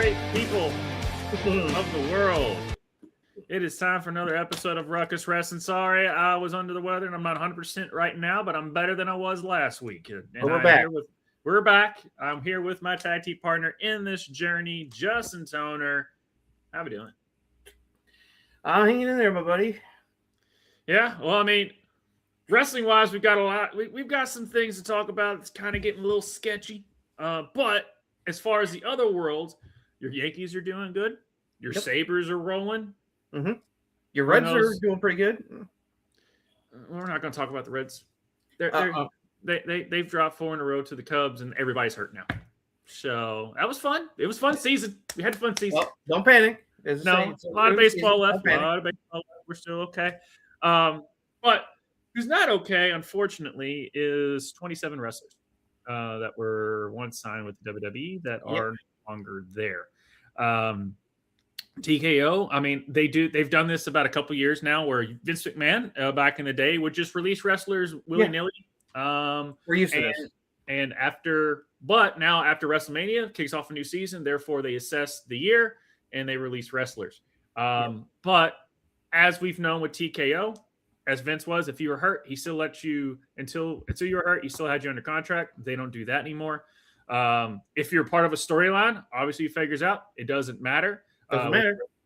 great people of the world. It is time for another episode of Ruckus Wrestling. Sorry, I was under the weather and I'm not 100% right now, but I'm better than I was last week. And we're back. We're back. I'm here with my tag team partner in this journey, Justin Toner. How we doing? I'm hanging in there, my buddy. Yeah, well, I mean, wrestling-wise, we've got a lot. We've got some things to talk about. It's kind of getting a little sketchy. But as far as the other worlds, your Yankees are doing good. Your Sabres are rolling. Mm-hmm. Your Reds are doing pretty good. We're not going to talk about the Reds. They've dropped 4 in a row to the Cubs, and everybody's hurt now. So that was fun. It was a fun season. We had a fun season. Well, don't panic. A lot of baseball left. We're still okay. But who's not okay, unfortunately, is 27 wrestlers that were once signed with the WWE that are no longer there. TKO, I mean, they've done this about a couple years now where Vince McMahon back in the day would just release wrestlers willy-nilly. We're used to this. And after WrestleMania kicks off a new season, therefore they assess the year and they release wrestlers. But as we've known with TKO, as Vince was, if you were hurt, he still let you until you were hurt, he still had you under contract. They don't do that anymore. If you're part of a storyline, obviously he figures out it doesn't matter.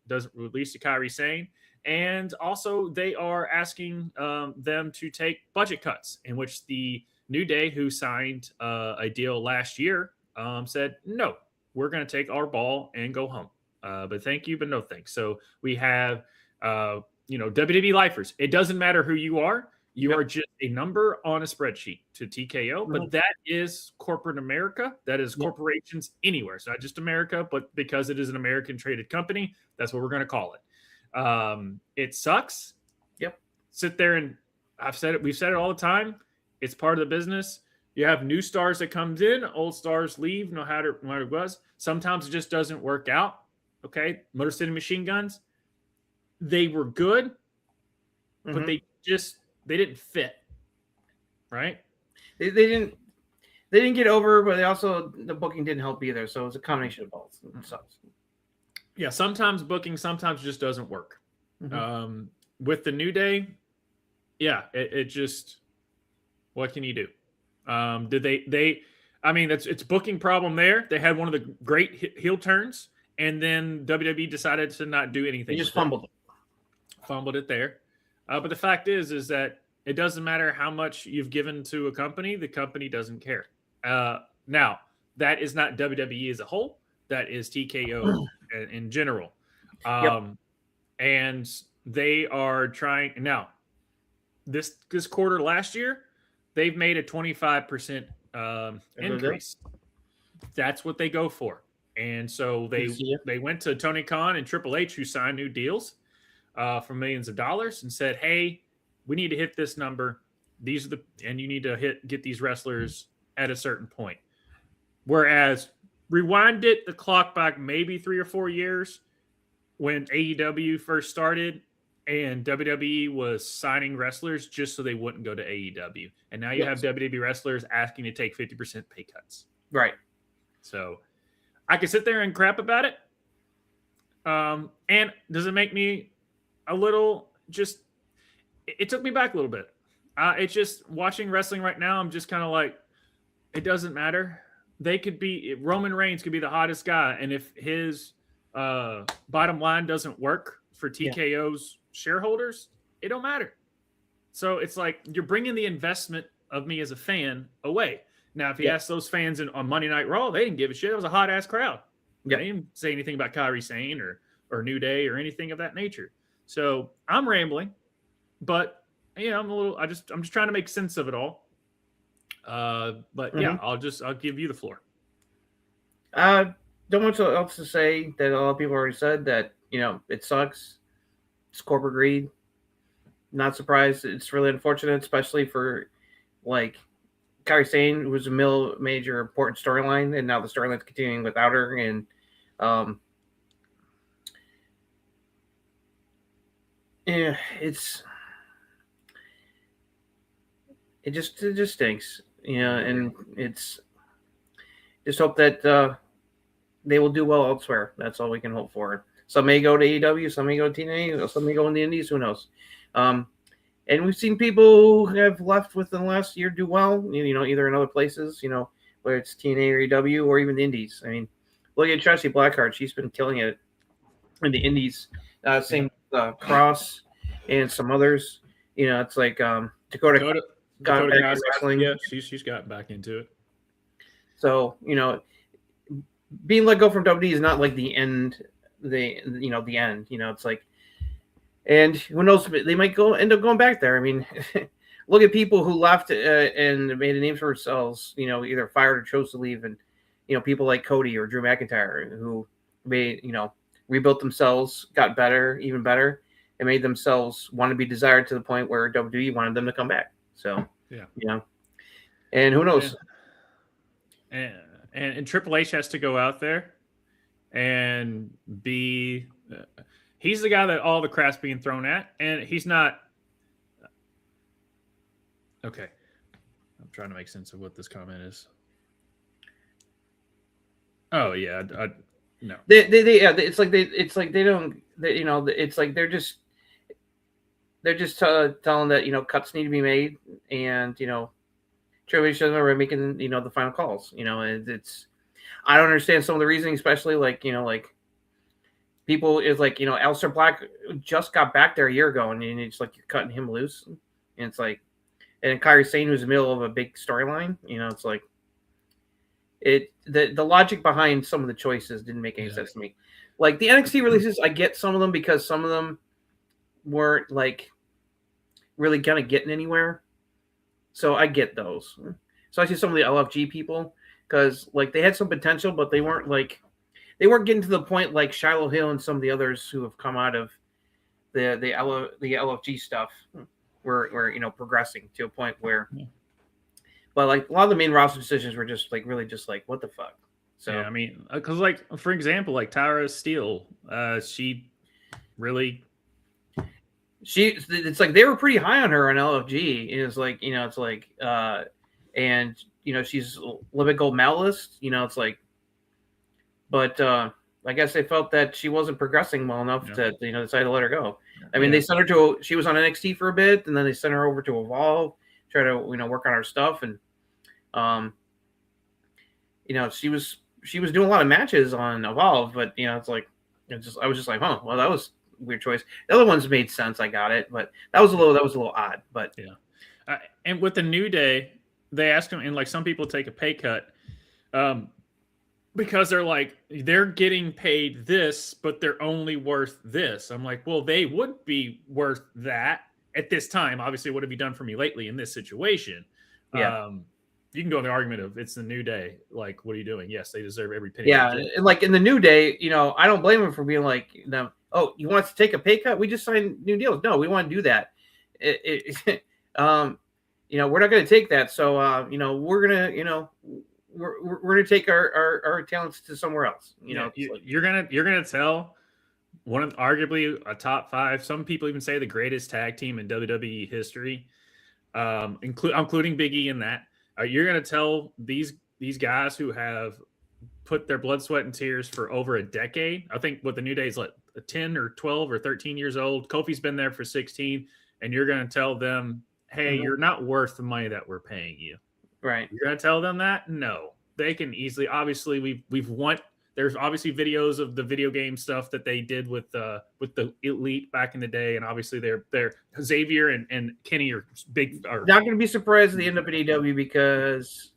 Doesn't release to Kairi Sane. And also they are asking them to take budget cuts, in which the New Day, who signed a deal last year, said, no, we're going to take our ball and go home. But thank you, but no thanks. So we have, WWE lifers. It doesn't matter who you are. You are just a number on a spreadsheet to TKO, but that is corporate America. That is corporations anywhere. So not just America, but because it is an American traded company, that's what we're going to call it. It sucks. Sit there and we've said it all the time. It's part of the business. You have new stars that comes in, old stars leave, no matter what it was. Sometimes it just doesn't work out. Okay. Motor City Machine Guns, they were good, but they didn't fit. Right? They didn't get over, but the booking didn't help either. So it was a combination of both. It sucks. Yeah, sometimes booking, sometimes just doesn't work. With the New Day, it just, what can you do? It's booking problem there. They had one of the great heel turns, and then WWE decided to not do anything. They just fumbled it there. But the fact is that it doesn't matter how much you've given to a company. The company doesn't care. Now, that is not WWE as a whole. That is TKO in general. And they are trying. Now, this quarter last year, they've made a 25% increase. That's what they go for. And so they went to Tony Khan and Triple H, who signed new deals for millions of dollars, and said, hey, we need to hit this number. And you need to get these wrestlers at a certain point. Whereas rewind the clock back maybe 3 or 4 years when AEW first started and WWE was signing wrestlers just so they wouldn't go to AEW. And now you have WWE wrestlers asking to take 50% pay cuts. Right. So I could sit there and crap about it. And does it make me a little just... It took me back a little bit. It's just watching wrestling right now. I'm just kind of like, it doesn't matter. Roman Reigns could be the hottest guy. And if his bottom line doesn't work for TKO's shareholders, it don't matter. So it's like, you're bringing the investment of me as a fan away. Now, if you ask those fans on Monday Night Raw, they didn't give a shit. It was a hot ass crowd. They didn't say anything about Kairi Sane or New Day or anything of that nature. So I'm rambling. But I'm just trying to make sense of it all. I'll give you the floor. Don't much else to say. That a lot of people already said that it sucks. It's corporate greed. Not surprised. It's really unfortunate, especially for like Kairi Sane, who was a major important storyline, and now the storyline's continuing without her. And it just stinks, and it's just hope that they will do well elsewhere. That's all we can hope for. Some may go to AEW, some may go to TNA, some may go in the Indies. Who knows? And we've seen people who have left within the last year do well. Either in other places. Whether it's TNA or AEW or even the Indies. I mean, look at Tracy Blackheart. She's been killing it in the Indies. Same Cross and some others. It's like Dakota got back in wrestling. Yeah, she's got back into it. So being let go from WWE is not like the end. The end. It's like, and who knows? They might end up going back there. I mean, look at people who left and made a name for themselves. Either fired or chose to leave, and people like Cody or Drew McIntyre who made rebuilt themselves, got better, even better, and made themselves want to be desired to the point where WWE wanted them to come back. So yeah, and who knows? And Triple H has to go out there and be. He's the guy that all the crap's being thrown at, and he's not. Okay, I'm trying to make sense of what this comment is. Oh yeah, no. It's like they don't. It's like they're just telling that cuts need to be made, and Triple H doesn't know making the final calls. It's I don't understand some of the reasoning, especially like people is like Aleister Black just got back there a year ago, and it's like you're cutting him loose, and it's like, and Kairi Sane who's in the middle of a big storyline. It's like the logic behind some of the choices didn't make any sense to me. Like the NXT releases, I get some of them because some of them weren't like really kind of getting anywhere. So I get those. So I see some of the LFG people because like they had some potential, but they weren't getting to the point like Shiloh Hill and some of the others who have come out of the LFG stuff were progressing to a point where. But like a lot of the main roster decisions were just like really just like what the fuck. So yeah, I mean, because like for example, like Tara Steele, she really. It's like they were pretty high on her on LFG. It's like it's like and she's Olympic gold medalist. It's like, but I guess they felt that she wasn't progressing well enough to decide to let her go. I mean, they sent her she was on NXT for a bit, and then they sent her over to Evolve, try to work on her stuff, and she was doing a lot of matches on Evolve, but it's like I was just like, huh, well, that was a weird choice. The other ones made sense, I got it, but that was a little odd. But and with the New Day, they asked him, and like some people take a pay cut, because they're getting paid this, but they're only worth this. I'm like, well, they would be worth that at this time. Obviously, what have you done for me lately in this situation? Yeah. You can go in the argument of it's the New Day. Like, what are you doing? Yes, they deserve every penny. Yeah, and like in the New Day, I don't blame them for being like, oh, you want us to take a pay cut? We just signed new deals. No, we want to do that. We're not going to take that. So, we're gonna, we're gonna take our talents to somewhere else. You're gonna tell one of arguably a top 5. Some people even say the greatest tag team in WWE history, including Big E in that. You're gonna tell these guys who have put their blood, sweat, and tears for over a decade. I think what the New Day is like 10 or 12 or 13 years old. Kofi's been there for 16, and you're gonna tell them, hey, you're not worth the money that we're paying you. Right. You're gonna tell them that? No. They can easily. Obviously, there's obviously videos of the video game stuff that they did with the Elite back in the day, and obviously they're Xavier and Kenny are big. Not going to be surprised if they end up at AEW because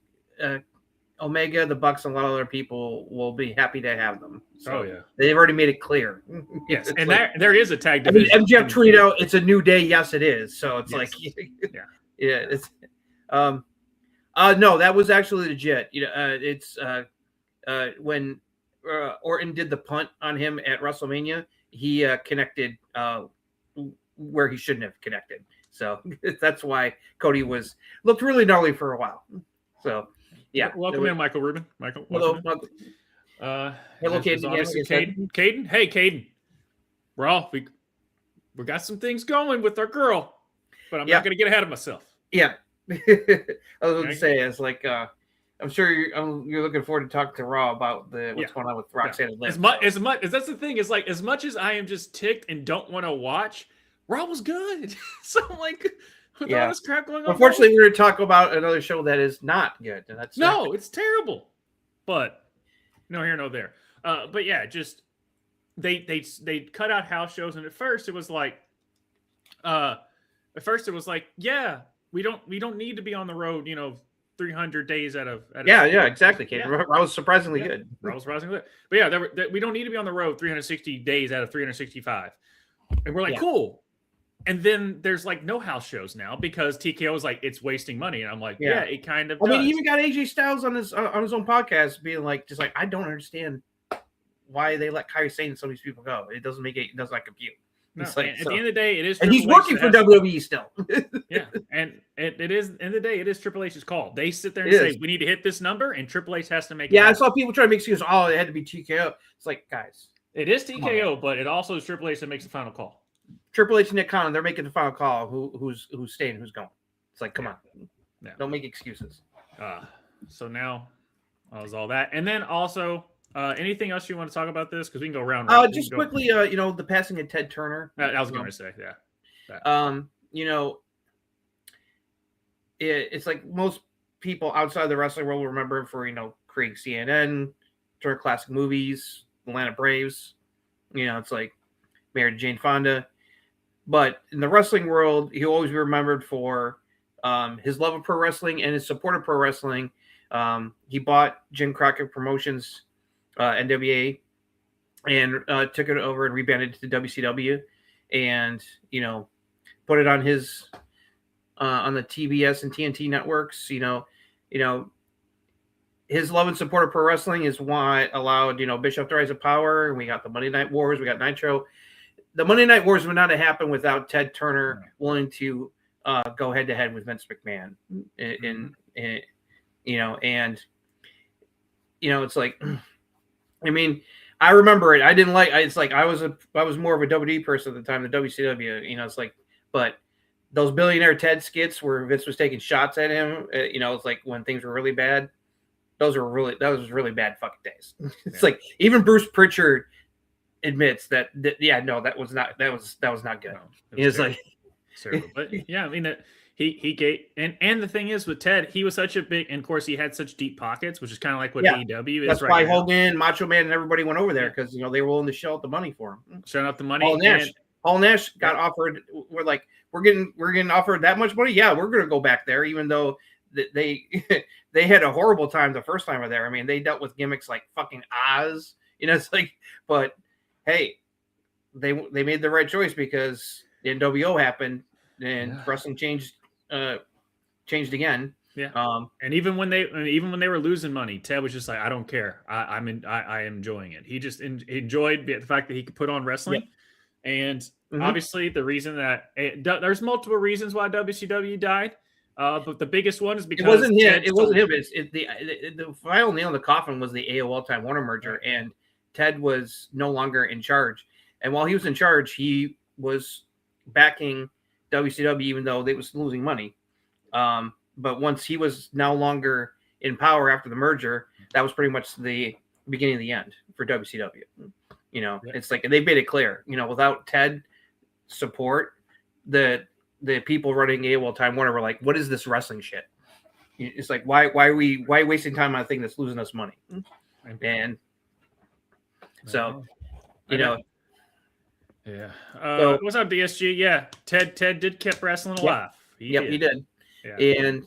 Omega, the Bucks, and a lot of other people will be happy to have them. So they've already made it clear. Yes, and like, there is a tag division. I mean, MJF tweeted out, "It's a new day." Yes, it is. So it's like, It's no, that was actually legit. It's when Orton did the punt on him at WrestleMania, he connected where he shouldn't have connected. So that's why Cody looked really gnarly for a while. So yeah. Welcome in, Michael Rubin. Michael. Hello. Hello, Caden. Caden. Hey, Caden. We got some things going with our girl, but I'm not going to get ahead of myself. Yeah. I was going to say, it's like, I'm sure you're looking forward to talking to Raw about what's going on with Roxanne and Liv. As much that's the thing is like as much as I am just ticked and don't want to watch, Raw was good. So I'm like, with all this crap going on. Unfortunately, we're going to talk about another show that is not good. And it's terrible. But no here, no there. But yeah, just they cut out house shows, and at first it was like, yeah, we don't need to be on the road, 300 days out of exactly. Kate. Yeah. I was surprisingly good. I was surprisingly good. But yeah, we don't need to be on the road 360 days out of 365. And we're like, cool. And then there's like no house shows now because TKO is like, it's wasting money. And I'm like, it kind of does. He even got AJ Styles on his own podcast being like, just like, I don't understand why they let Kairi Sane and some of these people go. It doesn't compute. No, at the end of the day, it is. And he's working for WWE still. And it is. End of the day, it is Triple H's call. They sit there and say, "We need to hit this number," and Triple H has to make. Yeah, I saw people try to make excuses. Oh, it had to be TKO. It's like, guys, it is TKO, but it also is Triple H that makes the final call. Triple H and Nick Khan, they're making the final call. Who's staying? Who's going? It's like, come on, don't make excuses. So now, was all that, and then also. Anything else you want to talk about this? Because we can go round. Just quickly, the passing of Ted Turner. I was going to say, it's like most people outside the wrestling world will remember him for creating CNN, Turner Classic Movies, Atlanta Braves. It's like married to Jane Fonda. But in the wrestling world, he'll always be remembered for his love of pro wrestling and his support of pro wrestling. He bought Jim Crockett Promotions. NWA and took it over and rebranded it to WCW and put it on his on the TBS and TNT networks. His love and support of pro wrestling is why allowed Bischoff to rise to power, and we got the Monday Night Wars, we got Nitro. The Monday Night Wars would not have happened without Ted Turner willing to go head to head with Vince McMahon it's like I remember it. I didn't like. It's like I was more of a WWE person at the time. The WCW, it's like, but those Billionaire Ted skits where Vince was taking shots at him, it's like when things were really bad. That was really bad fucking days. It's like even Bruce Pritchard admits that was not good. No, it's like, terrible. But He gave and the thing is with Ted, he was such a big, and of course he had such deep pockets, which is kind of like what AEW is. That's why Hogan, Macho Man, and everybody went over there because they were willing to shell out the money for him. Shell out the money. Paul Nash got offered. We're like, we're getting offered that much money. Yeah, we're gonna go back there, even though they had a horrible time the first time we were there. I mean, they dealt with gimmicks like fucking Oz. It's like, but hey, they made the right choice because the NWO happened and wrestling changed again. Yeah. And even when they were losing money, Ted was just like, I don't care. I am enjoying it. He just enjoyed the fact that he could put on wrestling. Yeah. And obviously the reason that there's multiple reasons why WCW died. But the biggest one is because it wasn't him. It wasn't him. The final nail in the coffin was the AOL Time Warner merger, and Ted was no longer in charge. And while he was in charge, he was backing WCW, even though they was losing money. But once he was no longer in power after the merger, that was pretty much the beginning of the end for WCW. It's like they made it clear, without Ted support, the people running AOL Time Warner were like, what is this wrestling shit? It's like, why wasting time on a thing that's losing us money? And so, Yeah. What's up, DSG? Yeah, Ted did keep wrestling alive. He did. Yeah. And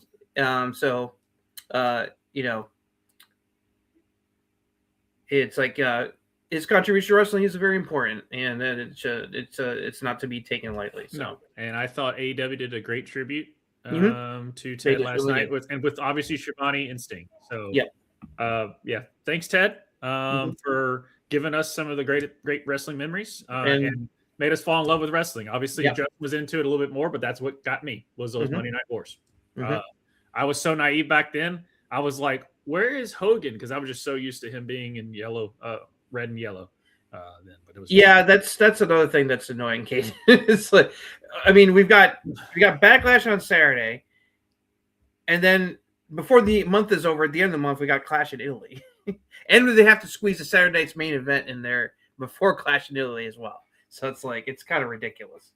it's like his contribution to wrestling is very important, and that it's not to be taken lightly. So, no. And I thought AEW did a great tribute to Ted last night with obviously Shivani and Sting. So thanks Ted for giving us some of the great wrestling memories and made us fall in love with wrestling. Obviously, Justin was into it a little bit more, but that's what got me was those Monday Night Wars. I was so naive back then. I was like, where is Hogan? Because I was just so used to him being in yellow, red and yellow. Then, but it was that's another thing that's annoying, Kate. It's like, I mean, we got Backlash on Saturday, and then before the month is over, at the end of the month, we got Clash in Italy. And they have to squeeze the Saturday night's main event in there before Clash in Italy as well. So it's kind of ridiculous.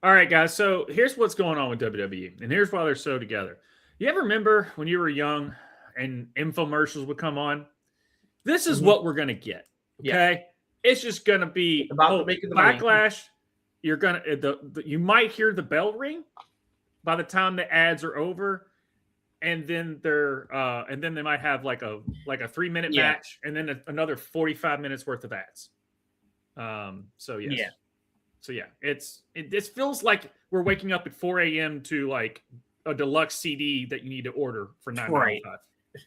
All right, guys. So here's what's going on with WWE, and here's why they're so together. You ever remember when you were young and infomercials would come on? This is what we're going to get. Okay. Yeah. It's just going to be about making the backlash. Money. You're going to, you might hear the bell ring by the time the ads are over. And then they might have like a 3-minute match and then another 45 minutes worth of ads. So yes. Yeah. So yeah, it feels like we're waking up at 4 a.m. to like a deluxe CD that you need to order for $9.95.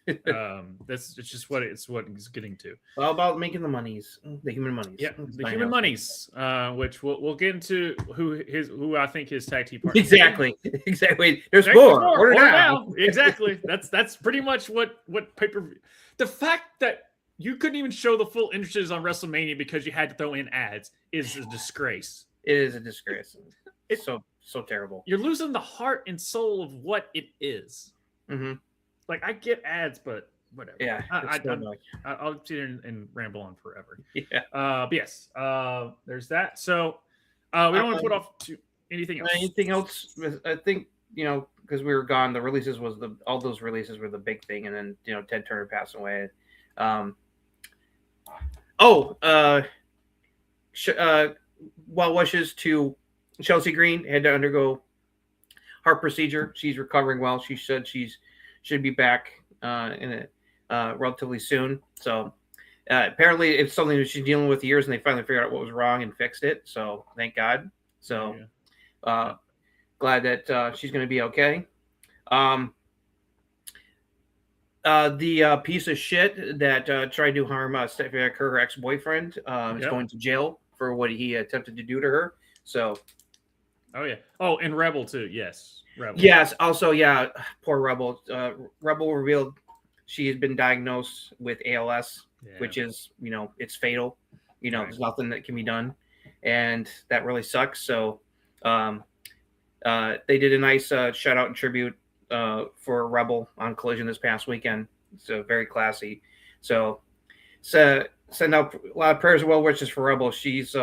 It's just what it's getting to. All about making the monies, the human monies. Yeah, the human monies, which we'll get into who I think his tag team partner. Exactly. There's more. Order now. Exactly. That's pretty much what pay-per-view. The fact that you couldn't even show the full entrances on WrestleMania because you had to throw in ads is a disgrace. It is a disgrace. It's so terrible. You're losing the heart and soul of what it is. Mm-hmm. Like, I get ads, but whatever. Yeah, I'll sit here and ramble on forever. Yeah. But yes, there's that. So we don't want to put off to anything else. Anything else? I think, because we were gone, all those releases were the big thing, and then Ted Turner passing away. Well wishes to Chelsea Green. Had to undergo heart procedure. She's recovering well. She said should be back in relatively soon. So apparently it's something that she's dealing with years, and they finally figured out what was wrong and fixed it. So thank God. So glad that she's going to be okay. The piece of shit that tried to harm Stephanie, her ex-boyfriend, is going to jail for what he attempted to do to her. So, and Rebel too. Yes, Rebel. Yes. Also, poor Rebel. Rebel revealed she has been diagnosed with ALS, which is it's fatal. There's nothing that can be done, and that really sucks. So, they did a nice shout out and tribute for Rebel on Collision this past weekend. So very classy. So send out a lot of prayers and well wishes for Rebel. She's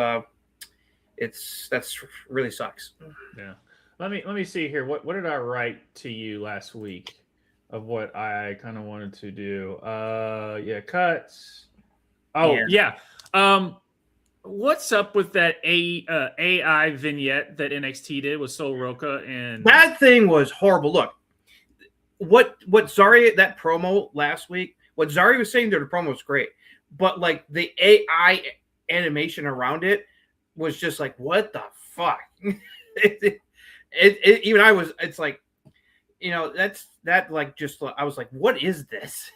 that's really sucks. Yeah. Let me see here. What did I write to you last week of what I kind of wanted to do? Cuts. Oh yeah. What's up with that AI vignette that NXT did with Sol Roca? And that thing was horrible. Look, what Zari, that promo last week, what Zari was saying there, the promo was great, but like the AI animation around it was just like, what the fuck? Even I was. It's like, I was like, what is this?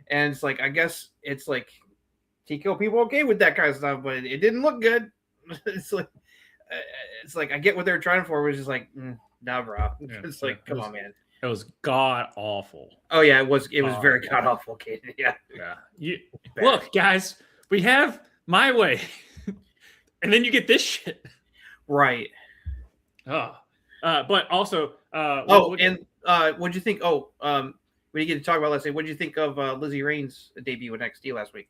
And it's like, I guess it's like TKO people okay with that kind of stuff, but it didn't look good. It's like I get what they're trying for, which is like, nah, bro. It's like, come on, man. It was god awful. Oh yeah, it was very god awful, kid. Yeah. Look, guys, we have My Way, and then you get this shit. Right. But also, what'd you think? We didn't get to talk about last night. What did you think of Lizzie Rain's debut with NXT last week?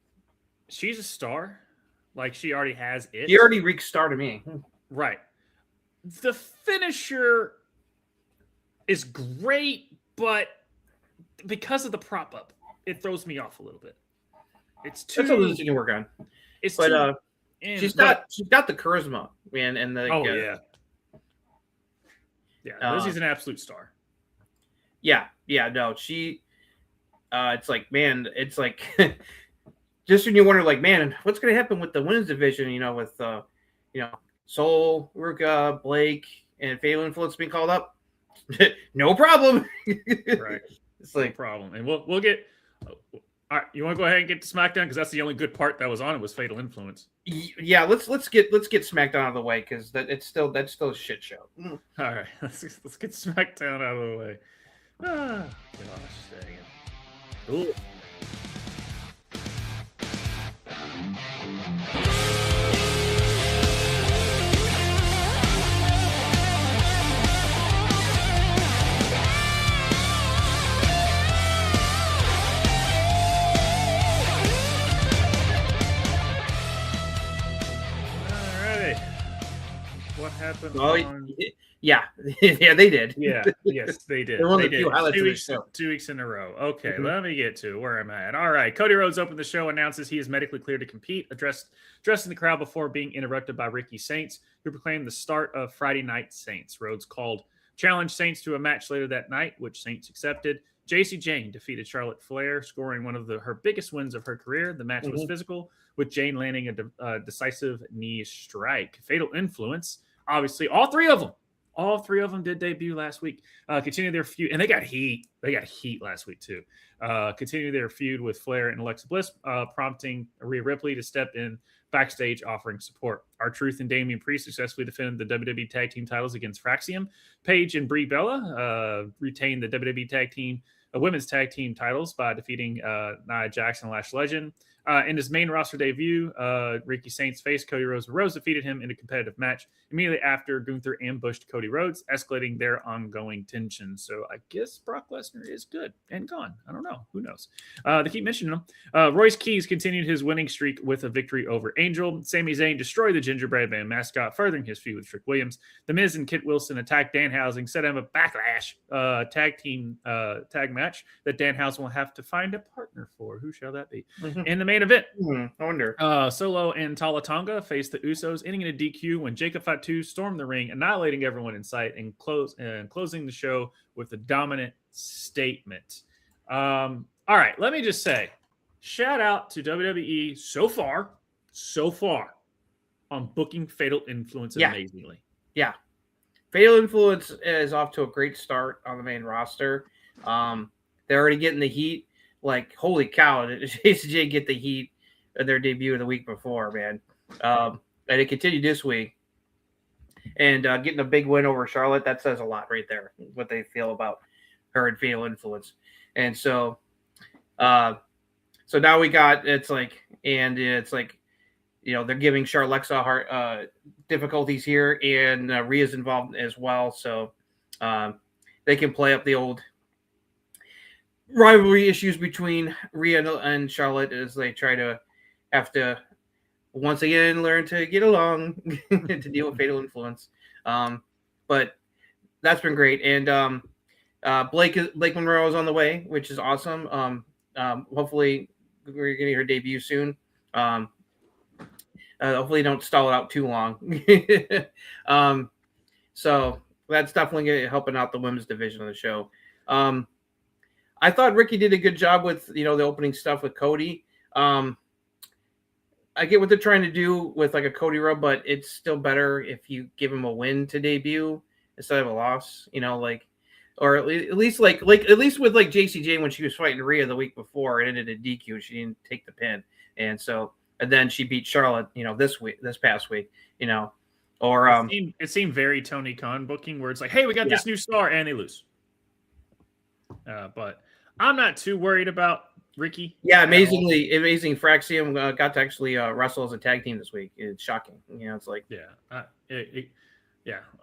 She's a star. Like, she already has it. She already reeks star to me. Right. The finisher is great, but because of the prop up, it throws me off a little bit. It's too. That's something you can work on. She's got the charisma, man, and the. Yeah, Lizzie's an absolute star. Yeah, no, she. It's like, man, it's like. Just when you wonder, like, man, what's going to happen with the women's division? With Sol, Ruckus, Blake, and Fatal Influence being called up. No problem. Right. It's like no problem, and we'll get. All right, you want to go ahead and get to SmackDown because that's the only good part that was on it was Fatal Influence. Yeah, let's get SmackDown out of the way because that's still a shit show. All right, let's get SmackDown out of the way. Gosh dang it. Ooh. happened Oh, on... yeah, yeah, they did. Yeah, yes, they did. They're one They of the few did. highlights 2 of the weeks, show. 2 weeks in a row. Okay, Mhm. let me get to where I'm at. All right, Cody Rhodes opened the show, announces he is medically cleared to compete, addressing the crowd before being interrupted by Ricky Saints, who proclaimed the start of Friday Night Saints. Rhodes challenged Saints to a match later that night, which Saints accepted. JC Jane defeated Charlotte Flair, scoring one of her biggest wins of her career. The match was physical, with Jane landing a decisive knee strike. Fatal Influence, obviously, all three of them did debut last week. Continue their feud, and they got heat. They got heat last week too. Continue their feud with Flair and Alexa Bliss, prompting Rhea Ripley to step in backstage, offering support. R-Truth and Damian Priest successfully defended the WWE Tag Team titles against Fraxium. Paige and Brie Bella retained the WWE Tag Team Women's Tag Team titles by defeating Nia Jax and Lash Legend. In his main roster debut, Ricky Saints faced Cody Rhodes. Rhodes defeated him in a competitive match. Immediately after, Gunther ambushed Cody Rhodes, escalating their ongoing tension. So I guess Brock Lesnar is good and gone. I don't know. Who knows? They keep mentioning him. Royce Keys continued his winning streak with a victory over Angel. Sami Zayn destroyed the Gingerbread Man mascot, furthering his feud with Trick Williams. The Miz and Kit Wilson attacked Danhausen, set him a backlash tag match that Danhausen will have to find a partner for. Who shall that be? In the main event, I wonder. Solo and Tala Tonga faced the Usos, ending in a DQ when Jacob Fatu stormed the ring, annihilating everyone in sight, and closing the show with a dominant statement. All right, let me just say, shout out to WWE so far on booking Fatal Influence amazingly. Yeah. Fatal Influence is off to a great start on the main roster. They're already getting the heat. Like, holy cow, did JCJ get the heat of their debut of the week before, man. And it continued this week. And getting a big win over Charlotte, that says a lot right there, what they feel about her and Fatal Influence. And so now we got, it's like, you know, they're giving Charlexa difficulties here, and Rhea's involved as well. So they can play up the old rivalry issues between Rhea and Charlotte as they have to once again learn to get along to deal with Fatal Influence. But that's been great. And Blake Monroe is on the way, which is awesome. Hopefully we're getting her debut soon. Hopefully don't stall it out too long. So that's definitely helping out the women's division of the show. I thought Ricky did a good job with, you know, the opening stuff with Cody. I get what they're trying to do with like a Cody rub, but it's still better if you give him a win to debut instead of a loss, you know, like, or at least with like JCJ when she was fighting Rhea the week before, it ended in DQ. She didn't take the pin. And then she beat Charlotte, you know, this past week, you know, or it seemed very Tony Khan booking where it's like, hey, we got this new star, and they lose. But I'm not too worried about Ricky. Yeah, amazing. Fraxium got to actually wrestle as a tag team this week. It's shocking. You know, it's like,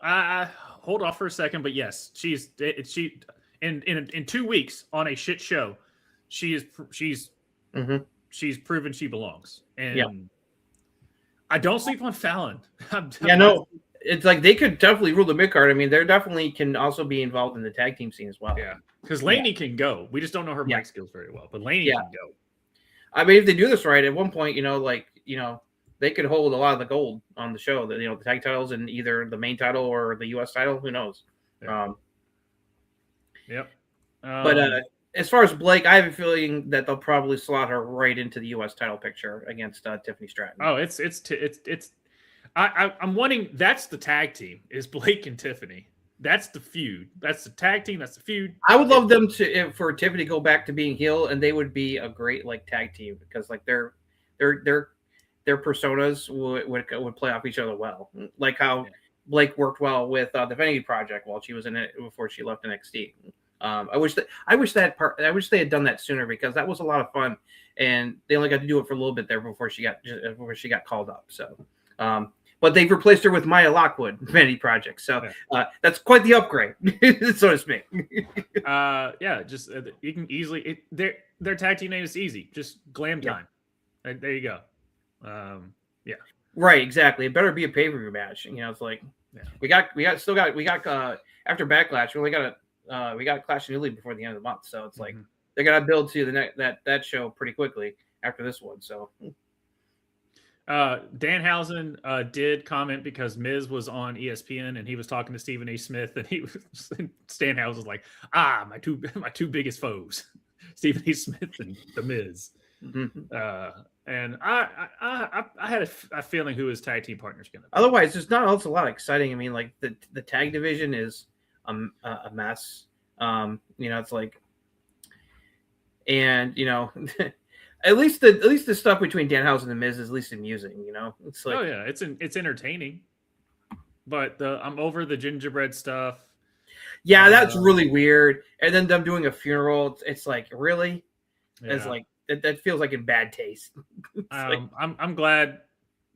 I hold off for a second, but yes, she in 2 weeks on a shit show, she's proven she belongs. And I don't sleep on Fallon. No, it's like they could definitely rule the mid card. I mean, they definitely can also be involved in the tag team scene as well. Yeah, because Lainey can go. We just don't know her mic skills very well, but Lainey can go. I mean, if they do this right, at one point, you know, they could hold a lot of the gold on the show. That, you know, the tag titles and either the main title or the U.S. title. Who knows? But as far as Blake, I have a feeling that they'll probably slot her right into the U.S. title picture against Tiffany Stratton. Oh, it's. I'm wanting. That's the tag team. Is Blake and Tiffany. That's the feud. That's the tag team. That's the feud. I would love them for Tiffany to go back to being heel, and they would be a great like tag team because like their personas would play off each other well. Like how Blake worked well with the Vanity Project while she was in it before she left NXT. I wish they had done that sooner because that was a lot of fun, and they only got to do it for a little bit there before she got called up. So. But they've replaced her with Maya Lockwood, Vanity Project. So that's quite the upgrade, so to speak. Just you can easily their tag team name is easy. Just Glam Time. There you go. Right, exactly. It better be a pay-per-view match. You know, it's like Yeah. We got after Backlash, we got Clash in Italy before the end of the month, so it's like they're gonna build to the next that show pretty quickly after this one. So Danhausen did comment because Miz was on ESPN and he was talking to Stephen A. Smith, and Danhausen was like, my two biggest foes, Stephen A. Smith and the Miz. And I had a feeling who his tag team partner is going to be. Otherwise, there's not else a lot exciting. I mean, like the tag division is a mess. It's like, and at least the stuff between Danhausen and Miz is at least amusing. It's like, oh yeah, it's entertaining. But I'm over the gingerbread stuff. Yeah, that's really weird. And then them doing a funeral, it's like, really? Yeah. It's like that feels like in bad taste. I'm glad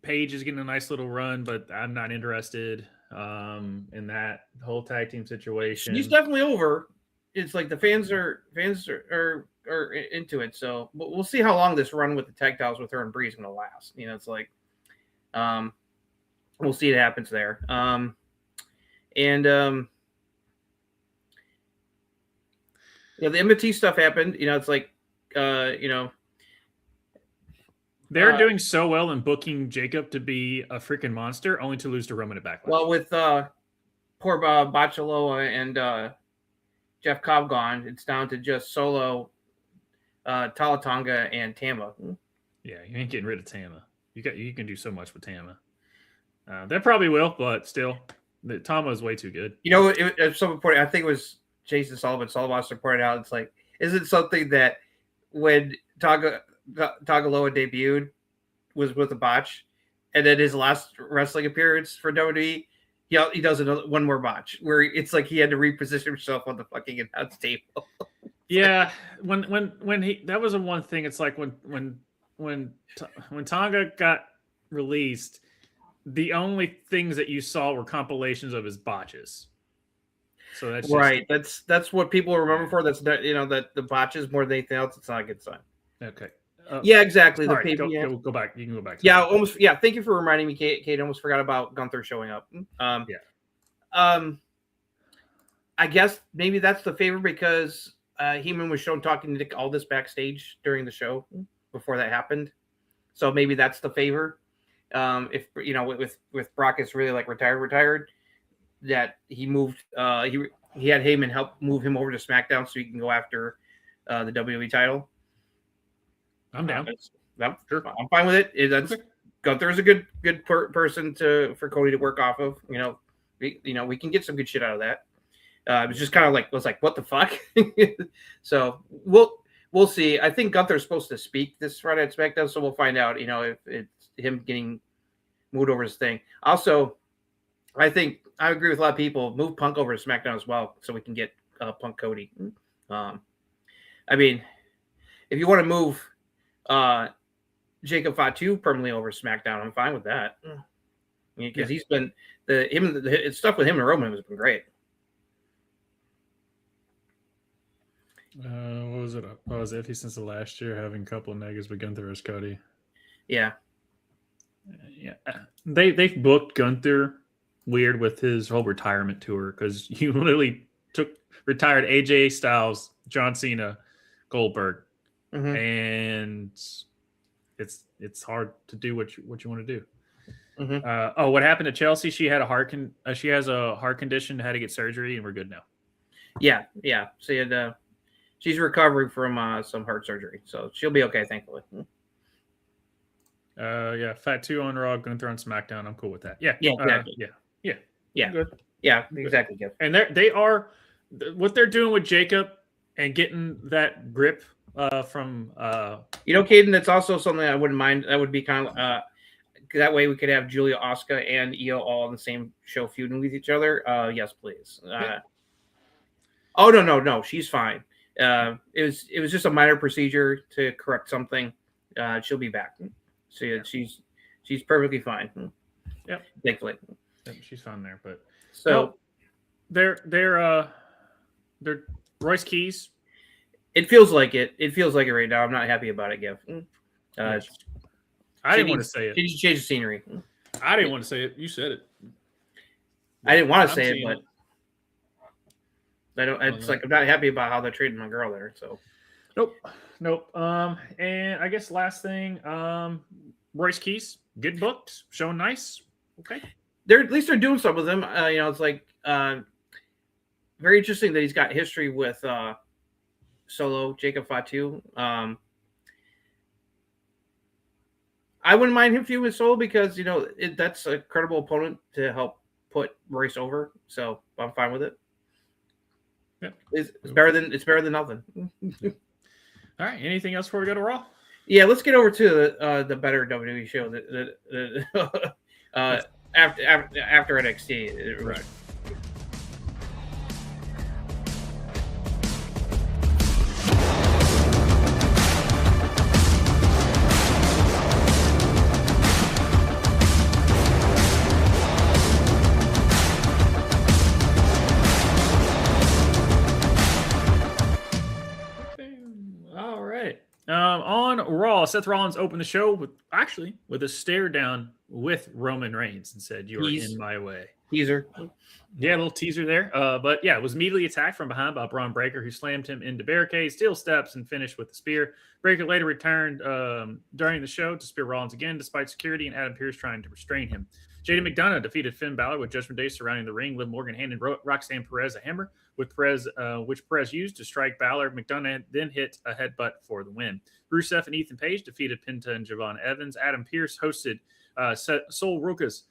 Paige is getting a nice little run, but I'm not interested in that whole tag team situation. She's definitely over. It's like the fans are into it. So we'll see how long this run with the tag titles with her and Bree is going to last. It's like, we'll see what happens there. The MT stuff happened. It's like, they're doing so well in booking Jacob to be a freaking monster, only to lose to Roman at Backlash. Well, with poor Bachelor and Jeff Cobb gone, it's down to just Solo, Talatonga, and Tama. Yeah, you ain't getting rid of Tama. You can do so much with Tama. They probably will, but still, Tama is way too good. Someone pointed, I think it was Jason Sullivan pointed out, it's like, is it something that when Tagaloa debuted was with a botch, and then his last wrestling appearance for WWE, he does one more botch where it's like he had to reposition himself on the fucking announce table. Yeah, when he that was a one thing. It's like when Tonga got released, the only things that you saw were compilations of his botches. So that's right. That's what people remember for. That's that that the botches more than anything else. It's not a good sign. Okay. Yeah, exactly. All right, go back. You can go back. Yeah, almost. Yeah, thank you for reminding me, Kate. Almost forgot about Gunther showing up. I guess maybe that's the favor because Heyman was shown talking to Nick Aldis backstage during the show before that happened. So maybe that's the favor. If with Brock is really like retired, that he moved. He had Heyman help move him over to SmackDown so he can go after the WWE title. I'm down. Sure. I'm fine with it. That's okay. Gunther is a good person for Cody to work off of. We can get some good shit out of that. It was just kind of like what the fuck. So we'll see. I think Gunther's supposed to speak this Friday at SmackDown, so we'll find out. If it's him getting moved over his thing. Also, I think I agree with a lot of people. Move Punk over to SmackDown as well, so we can get Punk Cody. I mean, if you want to move Jacob Fatu permanently over SmackDown, I'm fine with that. Because he's been the stuff with him and Roman has been great. What was it? What was it? Since the last year having a couple of negatives with Gunther as Cody. Yeah. Yeah. They've booked Gunther weird with his whole retirement tour because you literally retired AJ Styles, John Cena, Goldberg. Mm-hmm. And it's hard to do what you want to do. Mm-hmm. What happened to Chelsea? She had she has a heart condition, had to get surgery, and we're good now. Yeah. So she's recovering from some heart surgery, so she'll be okay, thankfully. Fatu on Raw, Gunther on SmackDown. I'm cool with that. Yeah, exactly. Yeah. Good. Yeah, exactly. Good. And they are what they're doing with Jacob and getting that grip. From Caden, that's also something I wouldn't mind. That would be kind of that way we could have Julia, Asuka, and Io all on the same show feuding with each other. Yes, please. Oh no, she's fine. It was just a minor procedure to correct something. She'll be back. So she's perfectly fine. Yep, thankfully. She's fine there, but so they're Royce Keys. It feels like it. It feels like it right now. I'm not happy about it, Giff. I didn't want to say it. She needs to change the scenery. I didn't want to say it. You said it. I didn't want to I'm say it, seeing but I don't. It's like I'm not happy about how they're treating my girl there. So Nope. And I guess last thing, Royce Keys, good booked, showing nice. Okay. they're at least they're doing something with him. It's like very interesting that he's got history with Solo Jacob Fatu. I wouldn't mind him feuding with Solo because that's a credible opponent to help put Royce over. So I'm fine with it. Yeah. It's better than nothing. All right. Anything else before we go to Raw? Yeah, let's get over to the better WWE show after NXT. Right. All right. On Raw, Seth Rollins opened the show with a stare down with Roman Reigns and said, "You are in my way." Teaser. Yeah, a little teaser there. But yeah, was immediately attacked from behind by Braun Breaker, who slammed him into barricades, steel steps, and finished with the spear. Breaker later returned during the show to spear Rollins again, despite security and Adam Pearce trying to restrain him. JD McDonough defeated Finn Balor with Judgment Day surrounding the ring. Liv Morgan handed Roxanne Perez a hammer, which Perez used to strike Balor. McDonough then hit a headbutt for the win. Rusev and Ethan Page defeated Penta and Javon Evans. Adam Pearce hosted Sol Ruckus.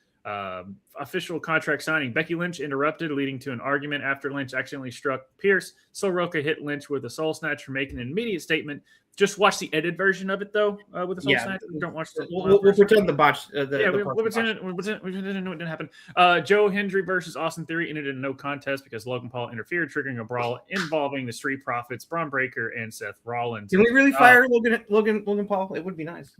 Official contract signing. Becky Lynch interrupted, leading to an argument after Lynch accidentally struck Pierce. Sol Roca hit Lynch with a soul snatcher, making an immediate statement. Just watch the edited version of it, though, with the soul snatcher. Don't watch the. We'll pretend the botch. We'll pretend it didn't happen. Joe Hendry versus Austin Theory ended in no contest because Logan Paul interfered, triggering a brawl involving the Street Profits, Braun Breaker, and Seth Rollins. Can we really fire Logan Paul? It would be nice.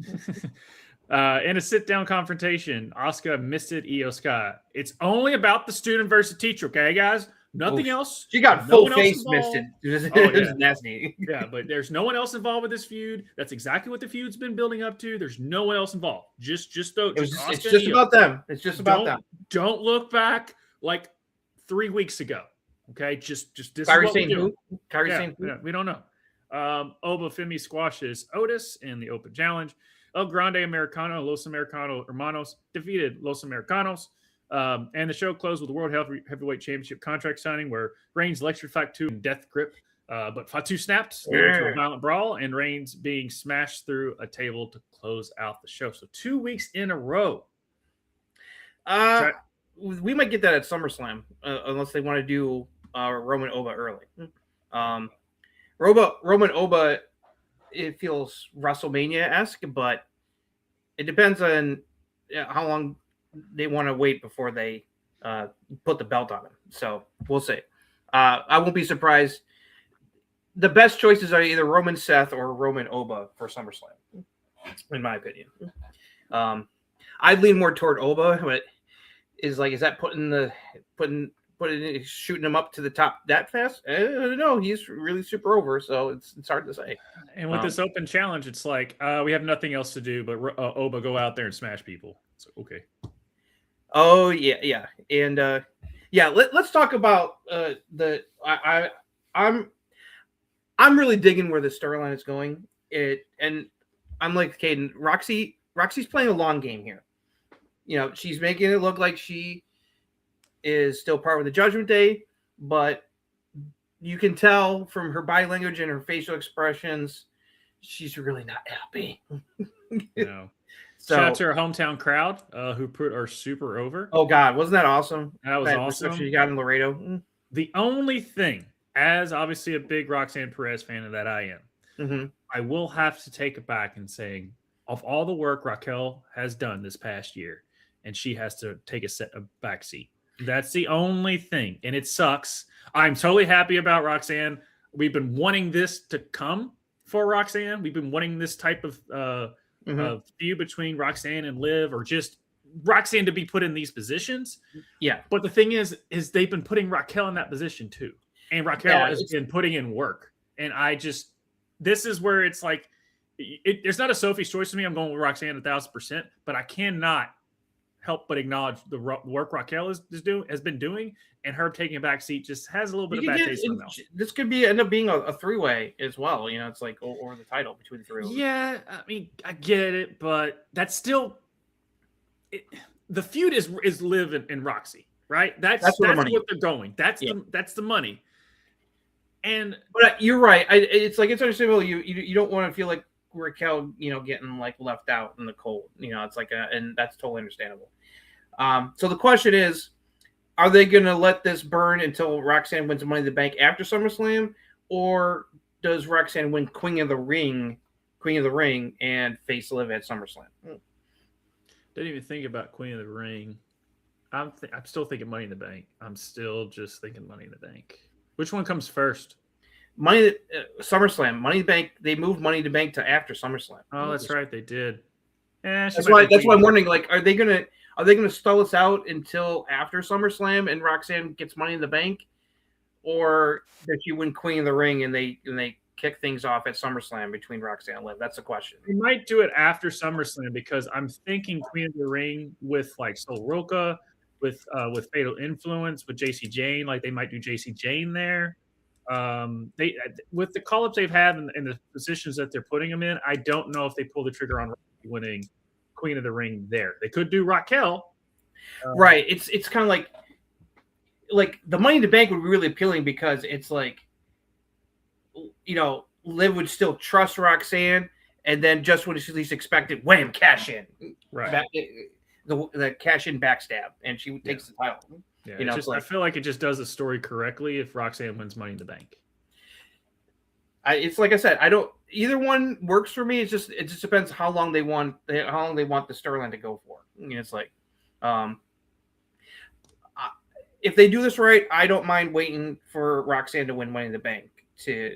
In a sit-down confrontation, Asuka misted Io Sky. It's only about the student versus teacher, okay, guys? Nothing else. She got full face misted. It was nasty. Yeah, but there's no one else involved with this feud. That's exactly what the feud's been building up to. There's no one else involved. It's just about them. It's just about them. Don't look back like 3 weeks ago. Okay, just this Kyrie is what we do. Kyrie saying who? We don't know. Oba Femi squashes Otis in the open challenge. El Grande Americano, Los Americano Hermanos defeated Los Americanos. And the show closed with the World Heavyweight Championship contract signing where Reigns lectured Fatu in death grip. But Fatu snapped into a violent brawl and Reigns being smashed through a table to close out the show. So 2 weeks in a row. We might get that at SummerSlam unless they want to do Roman Oba early. Roman Oba, it feels WrestleMania-esque, but it depends on how long they want to wait before they put the belt on him. So we'll see. I won't be surprised. The best choices are either Roman Seth or Roman Oba for SummerSlam, in my opinion. I'd lean more toward Oba, but is that shooting him up to the top that fast? I don't know. He's really super over, so it's hard to say. And with this open challenge, it's like we have nothing else to do but Oba go out there and smash people. So okay. Oh yeah, and let's talk about I'm really digging where the storyline is going. And I'm like Caden, Roxy's playing a long game here. She's making it look like she is still part of the Judgment Day, but you can tell from her body language and her facial expressions, she's really not happy. No. So, shout out to her hometown crowd who put her super over. Oh, God. Wasn't that awesome? That was awesome. She got in Laredo. The only thing, as obviously a big Roxanne Perez fan of that I am, I will have to take it back and say, of all the work Raquel has done this past year, and she has to take a back seat. That's the only thing, and it sucks. I'm totally happy about Roxanne. We've been wanting this to come for Roxanne. We've been wanting this type of feud between Roxanne and Liv, or just Roxanne to be put in these positions. Yeah. But the thing is they've been putting Raquel in that position too. And Raquel has been putting in work. And this is where it's like, there's not a Sophie's choice to me. I'm going with Roxanne 1,000%, but I cannot help but acknowledge the work Raquel has been doing, and her taking a back seat just has a little bit of bad taste in her mouth. This could end up being a three-way as well. It's like or the title between the three of them. Yeah, I mean, I get it, but that's still the feud is Liv and Roxy, right? That's what they're going. That's the money. But you're right. It's understandable. You don't want to feel like Raquel, getting like left out in the cold. It's like and that's totally understandable. So the question is, are they going to let this burn until Roxanne wins Money in the Bank after SummerSlam, or does Roxanne win Queen of the Ring, and face Liv at SummerSlam? Didn't even think about Queen of the Ring. I'm still thinking Money in the Bank. I'm still just thinking Money in the Bank. Which one comes first? SummerSlam. Money in the Bank. They moved Money in the Bank to after SummerSlam. Oh, that's right. They did. That's why I'm wondering. Like, are they gonna stall us out until after SummerSlam and Roxanne gets Money in the Bank, or does she win Queen of the Ring and they kick things off at SummerSlam between Roxanne and Liv? That's the question. We might do it after SummerSlam because I'm thinking Queen of the Ring with like Sol Roca, with Fatal Influence, with JC Jane. Like they might do JC Jane there. They with the call-ups they've had and the positions that they're putting them in, I don't know if they pull the trigger on winning Queen of the Ring there. They could do Raquel. Right. It's kind of like the Money in the Bank would be really appealing because it's like, Liv would still trust Roxanne, and then just when she least expected, wham, cash in. Right. The cash in backstab, and she takes the title. Yeah, I feel like it just does the story correctly if Roxanne wins Money in the Bank. It's like I said, I don't. Either one works for me. It just depends how long they want the storyline to go for. It's like, if they do this right, I don't mind waiting for Roxanne to win Money in the Bank to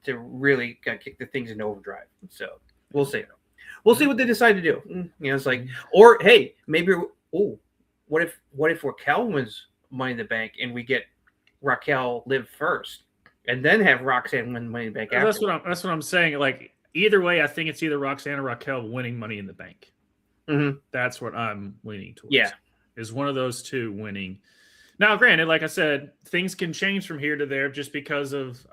really kick the things into overdrive. So we'll see. We'll see what they decide to do. It's like, or hey, maybe what if Raquel wins Money in the Bank and we get Raquel Liv first, and then have Roxanne win Money in the Bank after? That's what I'm saying. Like either way, I think it's either Roxanne or Raquel winning Money in the Bank. Mm-hmm. That's what I'm leaning towards. Yeah, is one of those two winning. Now, granted, like I said, things can change from here to there just because of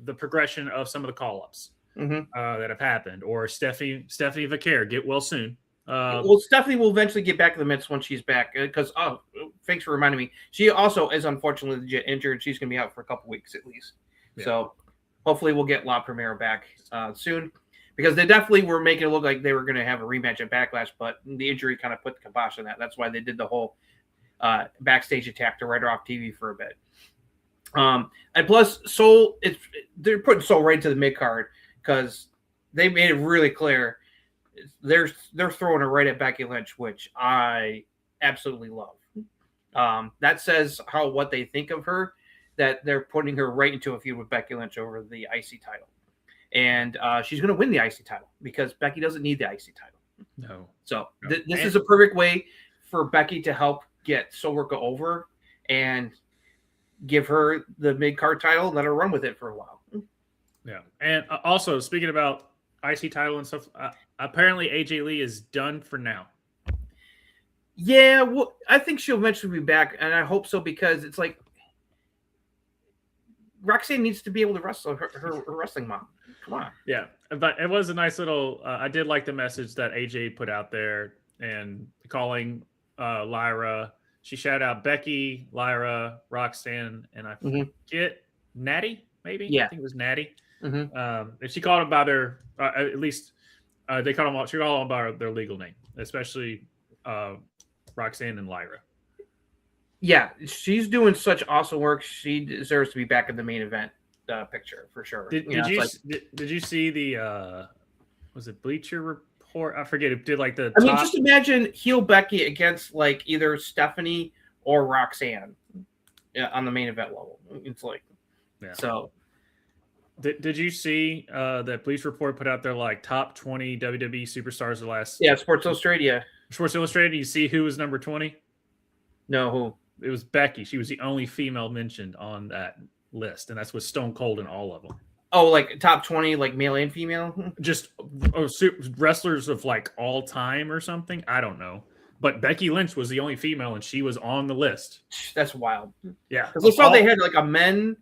the progression of some of the call-ups that have happened. Or Stephanie Vaquer, get well soon. Stephanie will eventually get back to the Mets when she's back. Because thanks for reminding me. She also is unfortunately injured. She's going to be out for a couple weeks at least. Yeah. So hopefully we'll get La Primera back soon. Because they definitely were making it look like they were going to have a rematch at Backlash, but the injury kind of put the kibosh on that. That's why they did the whole backstage attack to write her off TV for a bit. And plus, Soul, they're putting Soul right into the mid card because they made it really clear they're throwing her right at Becky Lynch, which I absolutely love. That says what they think of her, that they're putting her right into a feud with Becky Lynch over the IC title. And she's going to win the IC title because Becky doesn't need the IC title. No. So this is a perfect way for Becky to help get Sol Roca over and give her the mid-card title and let her run with it for a while. Yeah. And also, speaking about IC title and stuff, apparently AJ Lee is done for now. Yeah, well, I think she'll eventually be back, and I hope so because it's like Roxanne needs to be able to wrestle her wrestling mom. Come on. Yeah, but it was a nice little. I did like the message that AJ put out there and calling Lyra. She shouted out Becky, Lyra, Roxanne, and I forget Natty. Maybe I think it was Natty. And she called about her. At least they called them. She called them by their legal name, especially Roxanne and Lyra. Yeah, she's doing such awesome work. She deserves to be back in the main event picture for sure. Did you see the was it Bleacher Report? I forget. It did like the. I mean, just imagine heel Becky against like either Stephanie or Roxanne on the main event level. It's like, so. Did you see that Bleacher Report put out their like top 20 WWE superstars of the last? Yeah, Sports Illustrated. Yeah, Sports Illustrated. You see who was number 20? No, who? It was Becky. She was the only female mentioned on that list, and that's with Stone Cold in all of them. Oh, like top 20, like male and female? Just wrestlers of like all time or something. I don't know. but Becky Lynch was the only female, and she was on the list. That's wild. Yeah, because I saw they had like a men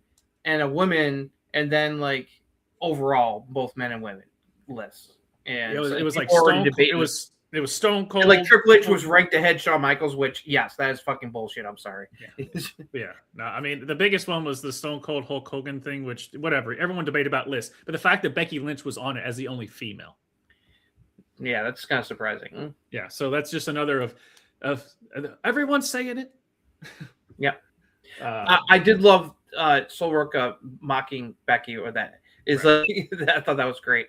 and a women, and then like overall both men and women lists. And it was like it was Stone Cold. And like Triple H was ranked ahead Shawn Michaels, which yes, that is fucking bullshit. I'm sorry. Yeah. No, I mean the biggest one was the Stone Cold Hulk Hogan thing, which whatever everyone debated about lists, but the fact that Becky Lynch was on it as the only female. Yeah, that's kind of surprising. Yeah, so that's just another of everyone's saying it. Yeah, I did love Soul Ruckus mocking Becky or that. Is right. I thought that was great.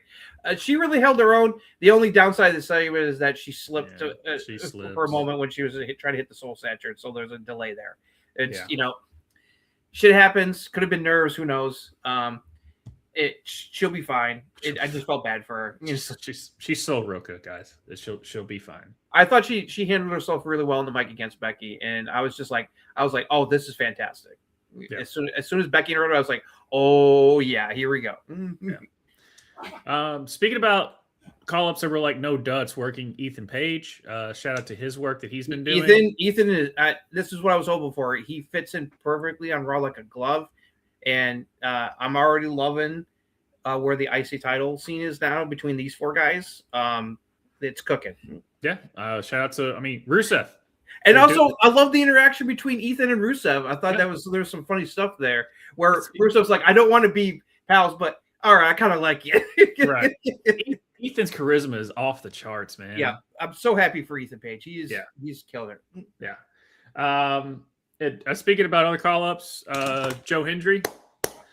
She really held her own. The only downside of the segment is that she slipped for a moment when she was trying to hit the Soul Saturated, so there's a delay there. It's shit happens. Could have been nerves. Who knows? She'll be fine. I just felt bad for her. She's so Ruckus, guys. She'll be fine. I thought she handled herself really well in the mic against Becky, and I was like, oh, this is fantastic. Yeah. As soon as Becky heard it, I was like, oh yeah, here we go. Yeah. Speaking about call-ups that were like no duds working, Ethan Page. Shout out to his work that he's been doing. Ethan is. This is what I was hoping for. He fits in perfectly on Raw like a glove, and I'm already loving where the IC title scene is now between these four guys. It's cooking. Yeah. Shout out to Rusev. And also, I love the interaction between Ethan and Rusev. I thought there was some funny stuff there where Rusev's like, I don't want to be pals, but all right, I kind of like you. Right. Ethan's charisma is off the charts, man. Yeah. I'm so happy for Ethan Page. He's killed it. Yeah. Speaking about other call-ups, Joe Hendry.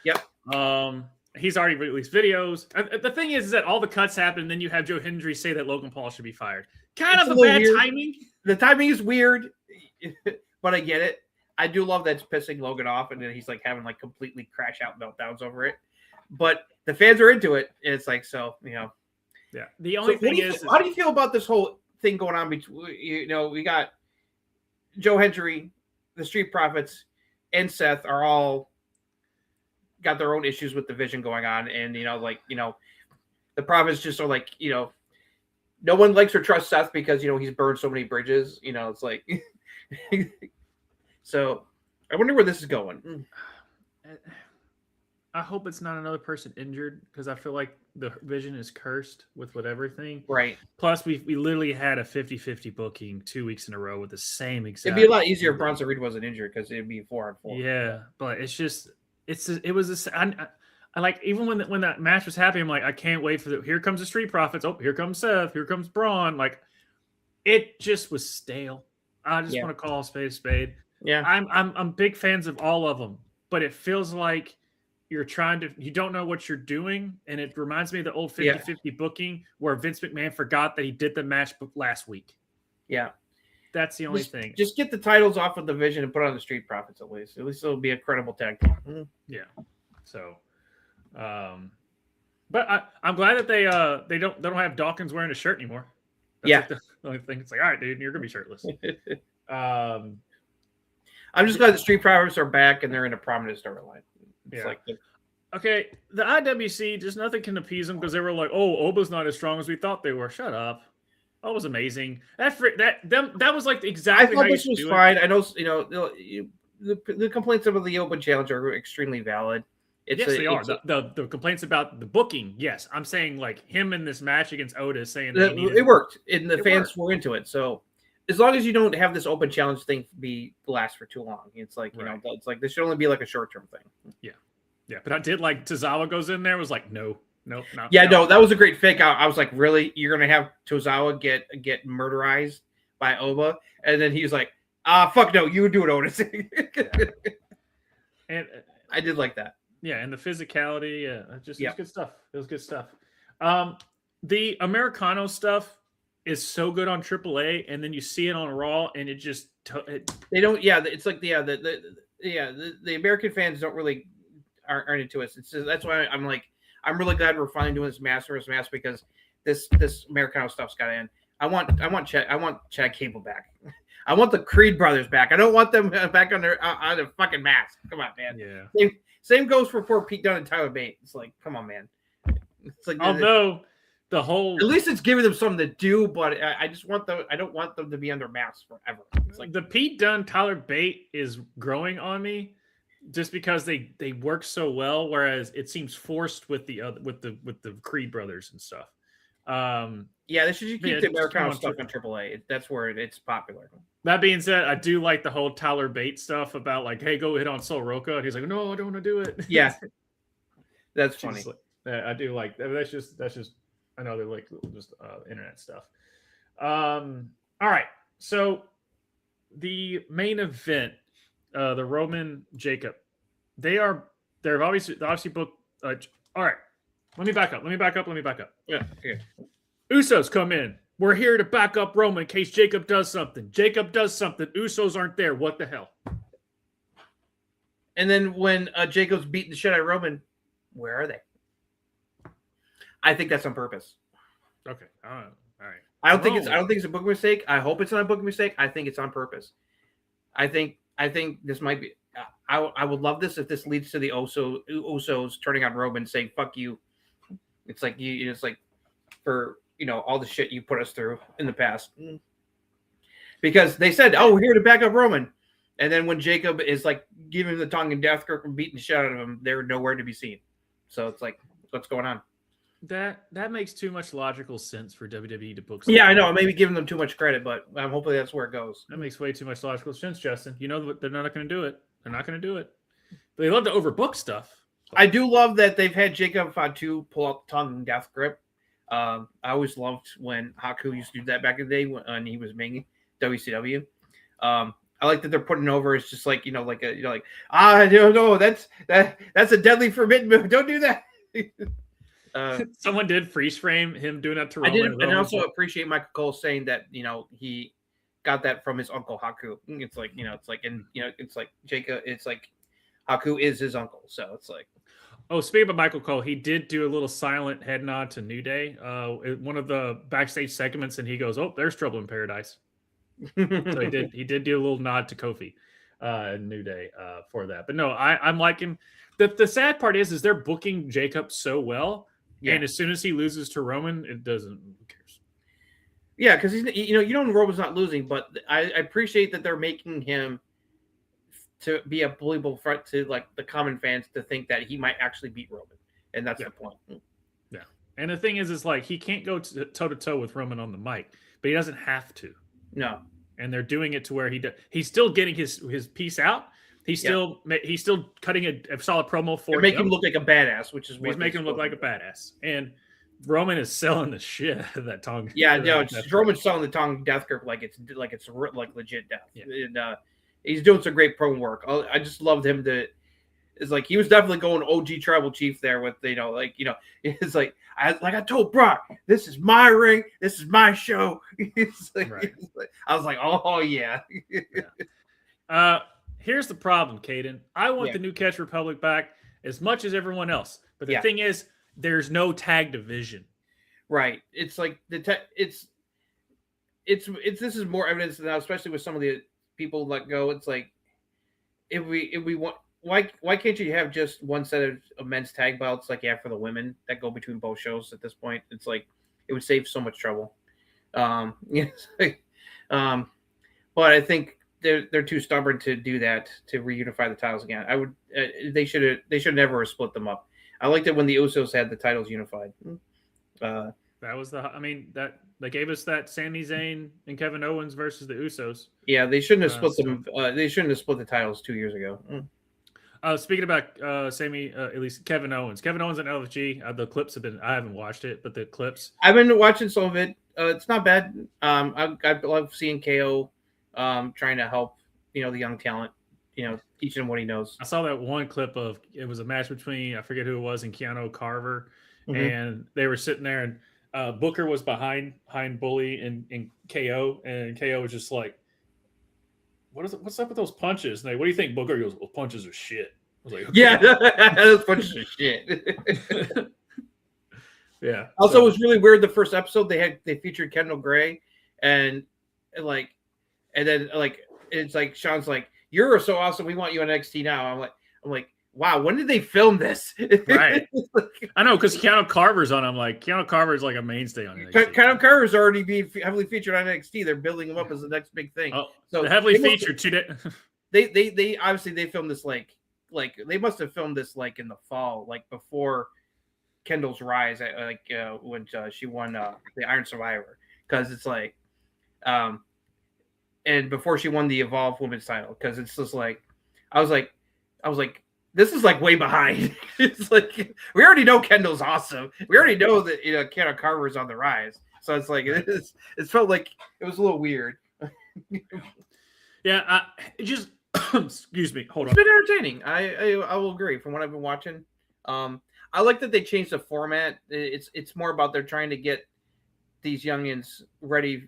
Yep. He's already released videos. The thing is that all the cuts happen, and then you have Joe Hendry say that Logan Paul should be fired. Kind of a bad timing. The timing is weird, but I get it. I do love that it's pissing Logan off, and then he's like having like completely crash out meltdowns over it. But the fans are into it, and it's like Yeah. The only thing is, how do you feel about this whole thing going on between? We got Joe Hendry, the Street Profits, and Seth are all got their own issues with the vision going on, and the Profits just are like no one likes or trusts Seth because he's burned so many bridges. It's like so. I wonder where this is going. I hope it's not another person injured because I feel like the vision is cursed with everything. Right. Plus, we literally had a 50-50 booking 2 weeks in a row with the same exact. It'd be a lot easier if Bronson Reed wasn't injured because it'd be 4-on-4. Yeah, but it's just it was this. I like even when that match was happening, I'm like, I can't wait for here comes the Street Profits. Oh, here comes Seth. Here comes Braun. Like, it just was stale. I just want to call a spade a spade. Yeah, I'm big fans of all of them, but it feels like you don't know what you're doing, and it reminds me of the old 50-50 booking where Vince McMahon forgot that he did the match last week. Yeah, that's the only thing. Just get the titles off of the Vision and put on the Street Profits at least. At least it'll be a credible tag team. Yeah. So. But I'm glad that they don't have Dawkins wearing a shirt anymore. That's like the only thing. It's like, all right, dude, you're gonna be shirtless. I'm just glad the Street Profits are back and they're in a prominent storyline. Okay, the IWC, just nothing can appease them because they were like, oh, Oba's not as strong as we thought they were. Shut up. That was amazing. That was like exactly. I thought this was fine. I know the complaints about the Open Challenge are extremely valid. They are. The complaints about the booking, yes. I'm saying like him in this match against Otis saying that it worked and the fans were into it. So as long as you don't have this Open Challenge thing last for too long, it's like it's like this should only be like a short-term thing. Yeah. But I did like Tozawa goes in there was like no, not. Yeah, no, that was a great fake out. I was like, really, you're gonna have Tozawa get murderized by Oba, and then he was like, fuck no, you would do it, Otis. And I did like that. Yeah, and the physicality, it was good stuff. It was good stuff. The Americano stuff is so good on AAA, and then you see it on Raw, and it just they don't. Yeah, it's like the American fans don't really aren't into it. It's just, that's why I'm I'm really glad we're finally doing this mass versus mass because this Americano stuff's got to end. I want Chad Cable back. I want the Creed brothers back. I don't want them back on their fucking mask. Come on, man. Yeah. Same goes for poor Pete Dunne and Tyler Bate. It's like, come on, man. It's like although the whole. At least it's giving them something to do, but I just want them. I don't want them to be on their masks forever. It's like the Pete Dunne Tyler Bate is growing on me, just because they work so well, whereas it seems forced with the Creed brothers and stuff. Yeah, they should keep the Americana stuff on on AAA. That's where it's popular. That being said, I do like the whole Tyler Bate stuff about like, hey, go hit on Sol Roca, and he's like, no, I don't want to do it. Yeah, that's funny. I do like that. That's just I know they're like just internet stuff. All right, so the main event, the Roman Jacob, they're obviously booked. All right, let me back up. Yeah. Okay. Usos come in. We're here to back up Roman in case Jacob does something. Usos aren't there. What the hell? And then when Jacob's beating the shit out of Roman, where are they? I think that's on purpose. Okay. All right. I don't think it's a booking mistake. I hope it's not a booking mistake. I think it's on purpose. I think this might be. I would love this if this leads to the Usos turning on Roman, saying "fuck you." It's like it's like for all the shit you put us through in the past. Because they said, "Oh, we're here to back up Roman," and then when Jacob is like giving him the tongue and death grip and beating the shit out of him, they're nowhere to be seen. So it's like, what's going on? That makes too much logical sense for WWE to book. Yeah, I know. I may be giving them too much credit, but hopefully that's where it goes. That makes way too much logical sense, Justin. You know they're not going to do it. They're not going to do it. They love to overbook stuff. I do love that they've had Jacob Fatu pull out the tongue and death grip. I always loved when Haku used to do that back in the day when he was making WCW. I like that they're putting over. It's just like I don't know. That's a deadly forbidden move. Don't do that. Someone did freeze frame him doing that to Roman. I did, and I also appreciate Michael Cole saying that he got that from his uncle Haku. It's like it's like Jacob. It's like Haku is his uncle, so it's like. Oh, speaking of Michael Cole, he did do a little silent head nod to New Day. One of the backstage segments, and he goes, "Oh, there's trouble in paradise." So he did do a little nod to Kofi, New Day, for that. But no, I'm liking. The sad part is they're booking Jacob so well. Yeah. And as soon as he loses to Roman, it doesn't. Who cares? Yeah, because he's Roman's not losing, but I appreciate that they're making him to be a believable threat to like the common fans to think that he might actually beat Roman, and that's the point. Yeah, and the thing is like he can't go toe to toe with Roman on the mic, but he doesn't have to. No, and they're doing it to where he's still getting his piece out. He's still cutting a solid promo for. They're making him look like a badass, which is he's making him look like a badass. And Roman is selling the shit out of that tongue. Yeah, no, Roman's selling the tongue death grip like it's legit death. Yeah. And he's doing some great promo work. I just loved him it's like he was definitely going OG tribal chief there with it's like I told Brock, this is my ring, this is my show. I was like, oh yeah. Here's the problem, Caden. I want the New Catch Republic back as much as everyone else. But the thing is, there's no tag division. Right. It's like this is more evidence now, especially with some of the people let go. It's like if we want, why can't you have just one set of men's tag belts like you have for the women that go between both shows at this point? It's like it would save so much trouble. But I think they're too stubborn to do that, to reunify the titles again. They should never have split them up. I liked it when the Usos had the titles unified. That was that they gave us that Sami Zayn and Kevin Owens versus the Usos. Yeah, they shouldn't have split them. They shouldn't have split the titles 2 years ago. Speaking about Sami, at least Kevin Owens and LFG, the clips have been. I haven't watched it, but the clips. I've been watching some of it. It's not bad. I love seeing KO trying to help the young talent. Teaching him what he knows. I saw that one clip of it was a match between I forget who it was and Keanu Carver, and they were sitting there and Booker was behind Bully and KO, and KO was just like, what's up with those punches? And what do you think, Booker? He goes, well, punches are shit. I was like, okay. Yeah, those punches are shit. Yeah. Also, it was really weird. The first episode they featured Kendall Gray, and then it's like Sean's like, you're so awesome. We want you on NXT now. I'm like, wow, when did they film this? Right. I know, because Keanu Carver's on. I'm like, Keanu Carver's like a mainstay on NXT. Keanu Carver's already being heavily featured on NXT. They're building him up as the next big thing. Oh, so the heavily featured today. They obviously they filmed this like they must have filmed this like in the fall, like before Kendall's rise, when she won the Iron Survivor, because it's like, and before she won the Evolve Women's title, because it's just like, I was like, this is like way behind. It's like we already know Kendall's awesome. We already know that Keanu Carver's on the rise. So it's like it felt like it was a little weird. Yeah, it just excuse me. Hold on. It's been entertaining. I will agree from what I've been watching. I like that they changed the format. It's more about they're trying to get these youngins ready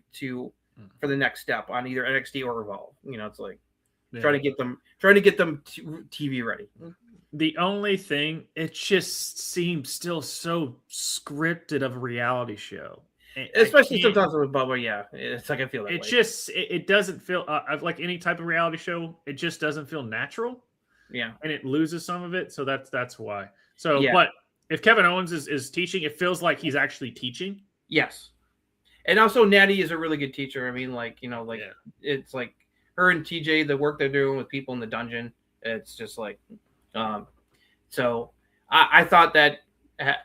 for the next step on either NXT or Evolve. It's like trying to get them TV ready. The only thing, it just seems still so scripted of a reality show. Especially sometimes with Bubba, yeah. It's like I feel that way. It doesn't feel like any type of reality show. It just doesn't feel natural. Yeah. And it loses some of it. So that's why. So, yeah. But if Kevin Owens is teaching, it feels like he's actually teaching. Yes. And also Natty is a really good teacher. I mean, it's like her and TJ, the work they're doing with people in the dungeon, it's just like, so I thought that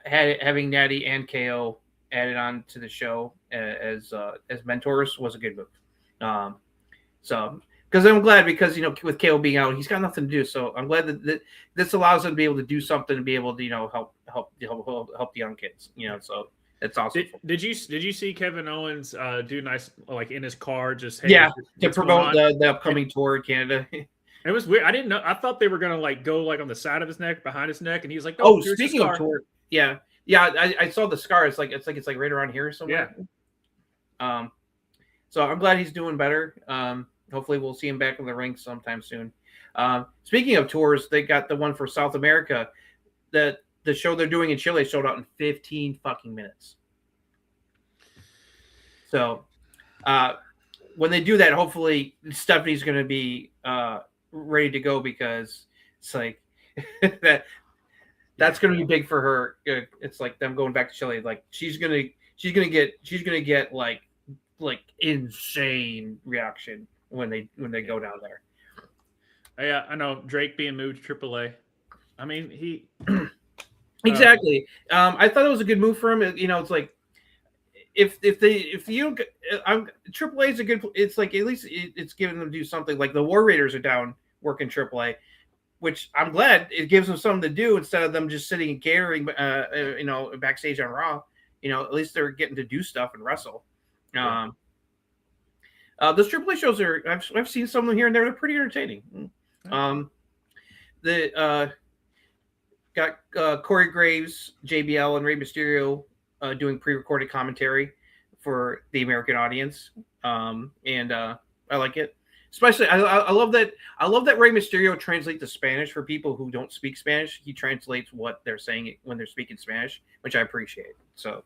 having Natty and KO added on to the show as mentors was a good move. So because I'm glad because with KO being out, he's got nothing to do. So I'm glad that this allows him to be able to do something and be able to help the young kids. So it's awesome. Did you see Kevin Owens do nice like in his car just to promote the upcoming tour in Canada? It was weird. I didn't know. I thought they were gonna like go like on the side of his neck, behind his neck, and he's like, "Oh, speaking of tour, yeah, I saw the scar. It's like right around here somewhere." Yeah. So I'm glad he's doing better. Hopefully, we'll see him back in the ring sometime soon. Speaking of tours, they got the one for South America. The show they're doing in Chile sold out in 15 fucking minutes. So when they do that, hopefully Stephanie's going to be ready to go because it's like that's going to be big for her. It's like them going back to Chile. Like she's gonna get like insane reaction when they go down there. Yeah, I know Drake being moved to AAA. I mean, he exactly. I thought it was a good move for him. It's like if AAA is a good. It's like at least it's giving them to do something. Like the War Raiders are down working AAA, which I'm glad it gives them something to do instead of them just sitting and catering. Backstage on Raw. At least they're getting to do stuff and wrestle. Those AAA shows are. I've seen some of them here and there. They're pretty entertaining. Got Corey Graves, JBL, and Rey Mysterio doing pre-recorded commentary for the American audience, and I like it. Especially, I love that. I love that Rey Mysterio translates to Spanish for people who don't speak Spanish. He translates what they're saying when they're speaking Spanish, which I appreciate. So,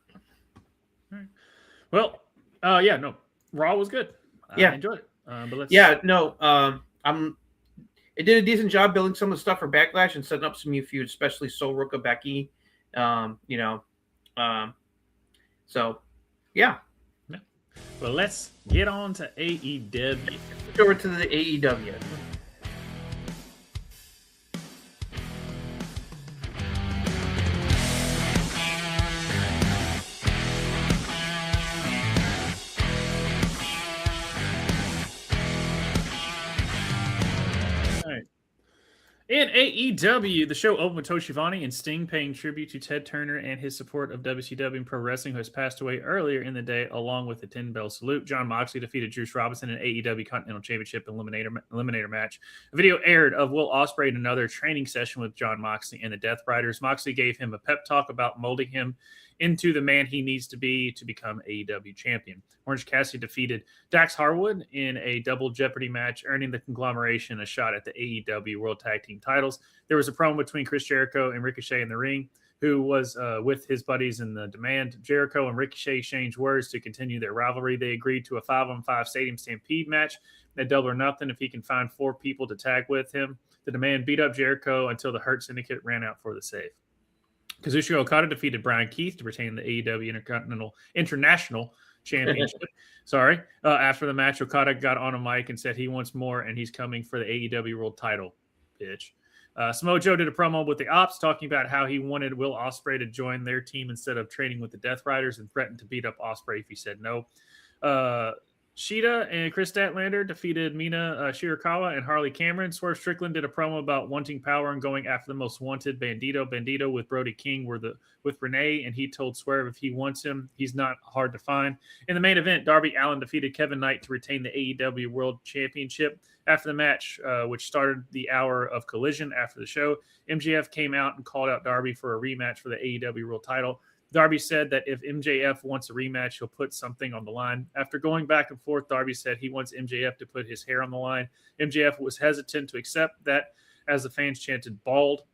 well, Raw was good. I enjoyed it. It did a decent job building some of the stuff for Backlash and setting up some new feuds, especially Sol Ruka Becky. So, yeah. Well, let's get on to AEW. Let's go over to the AEW. In AEW, the show opened with Toshi Schiavone and Sting paying tribute to Ted Turner and his support of WCW and Pro Wrestling, who has passed away earlier in the day, along with the 10-bell salute. John Moxley defeated Juice Robinson in an AEW Continental Championship Eliminator match. A video aired of Will Ospreay in another training session with John Moxley and the Death Riders. Moxley gave him a pep talk about molding him into the man he needs to be to become AEW champion. Orange Cassidy defeated Dax Harwood in a double Jeopardy match, earning the conglomeration a shot at the AEW World Tag Team titles. There was a promo between Chris Jericho and Ricochet in the ring, who was with his buddies in the Demand. Jericho and Ricochet exchanged words to continue their rivalry. They agreed to a 5-on-5 Stadium Stampede match at Double or Nothing if he can find 4 people to tag with him. The Demand beat up Jericho until the Hurt Syndicate ran out for the save. Kazuchika Okada defeated Brian Keith to retain the AEW International Championship. After the match, Okada got on a mic and said he wants more and he's coming for the AEW World Title. Bitch. Samoa Joe did a promo with the Ops talking about how he wanted Will Ospreay to join their team instead of training with the Death Riders and threatened to beat up Ospreay if he said no. Shida and Chris Statlander defeated Mina Shirakawa and Harley Cameron. Swerve Strickland did a promo about wanting power and going after the most wanted Bandito with Brody King with Renee, and he told Swerve if he wants him, he's not hard to find. In the main event, Darby Allin defeated Kevin Knight to retain the AEW World Championship. After the match, which started the hour of Collision after the show, MJF came out and called out Darby for a rematch for the AEW World title. Darby said that if MJF wants a rematch, he'll put something on the line. After going back and forth, Darby said he wants MJF to put his hair on the line. MJF was hesitant to accept that as the fans chanted bald.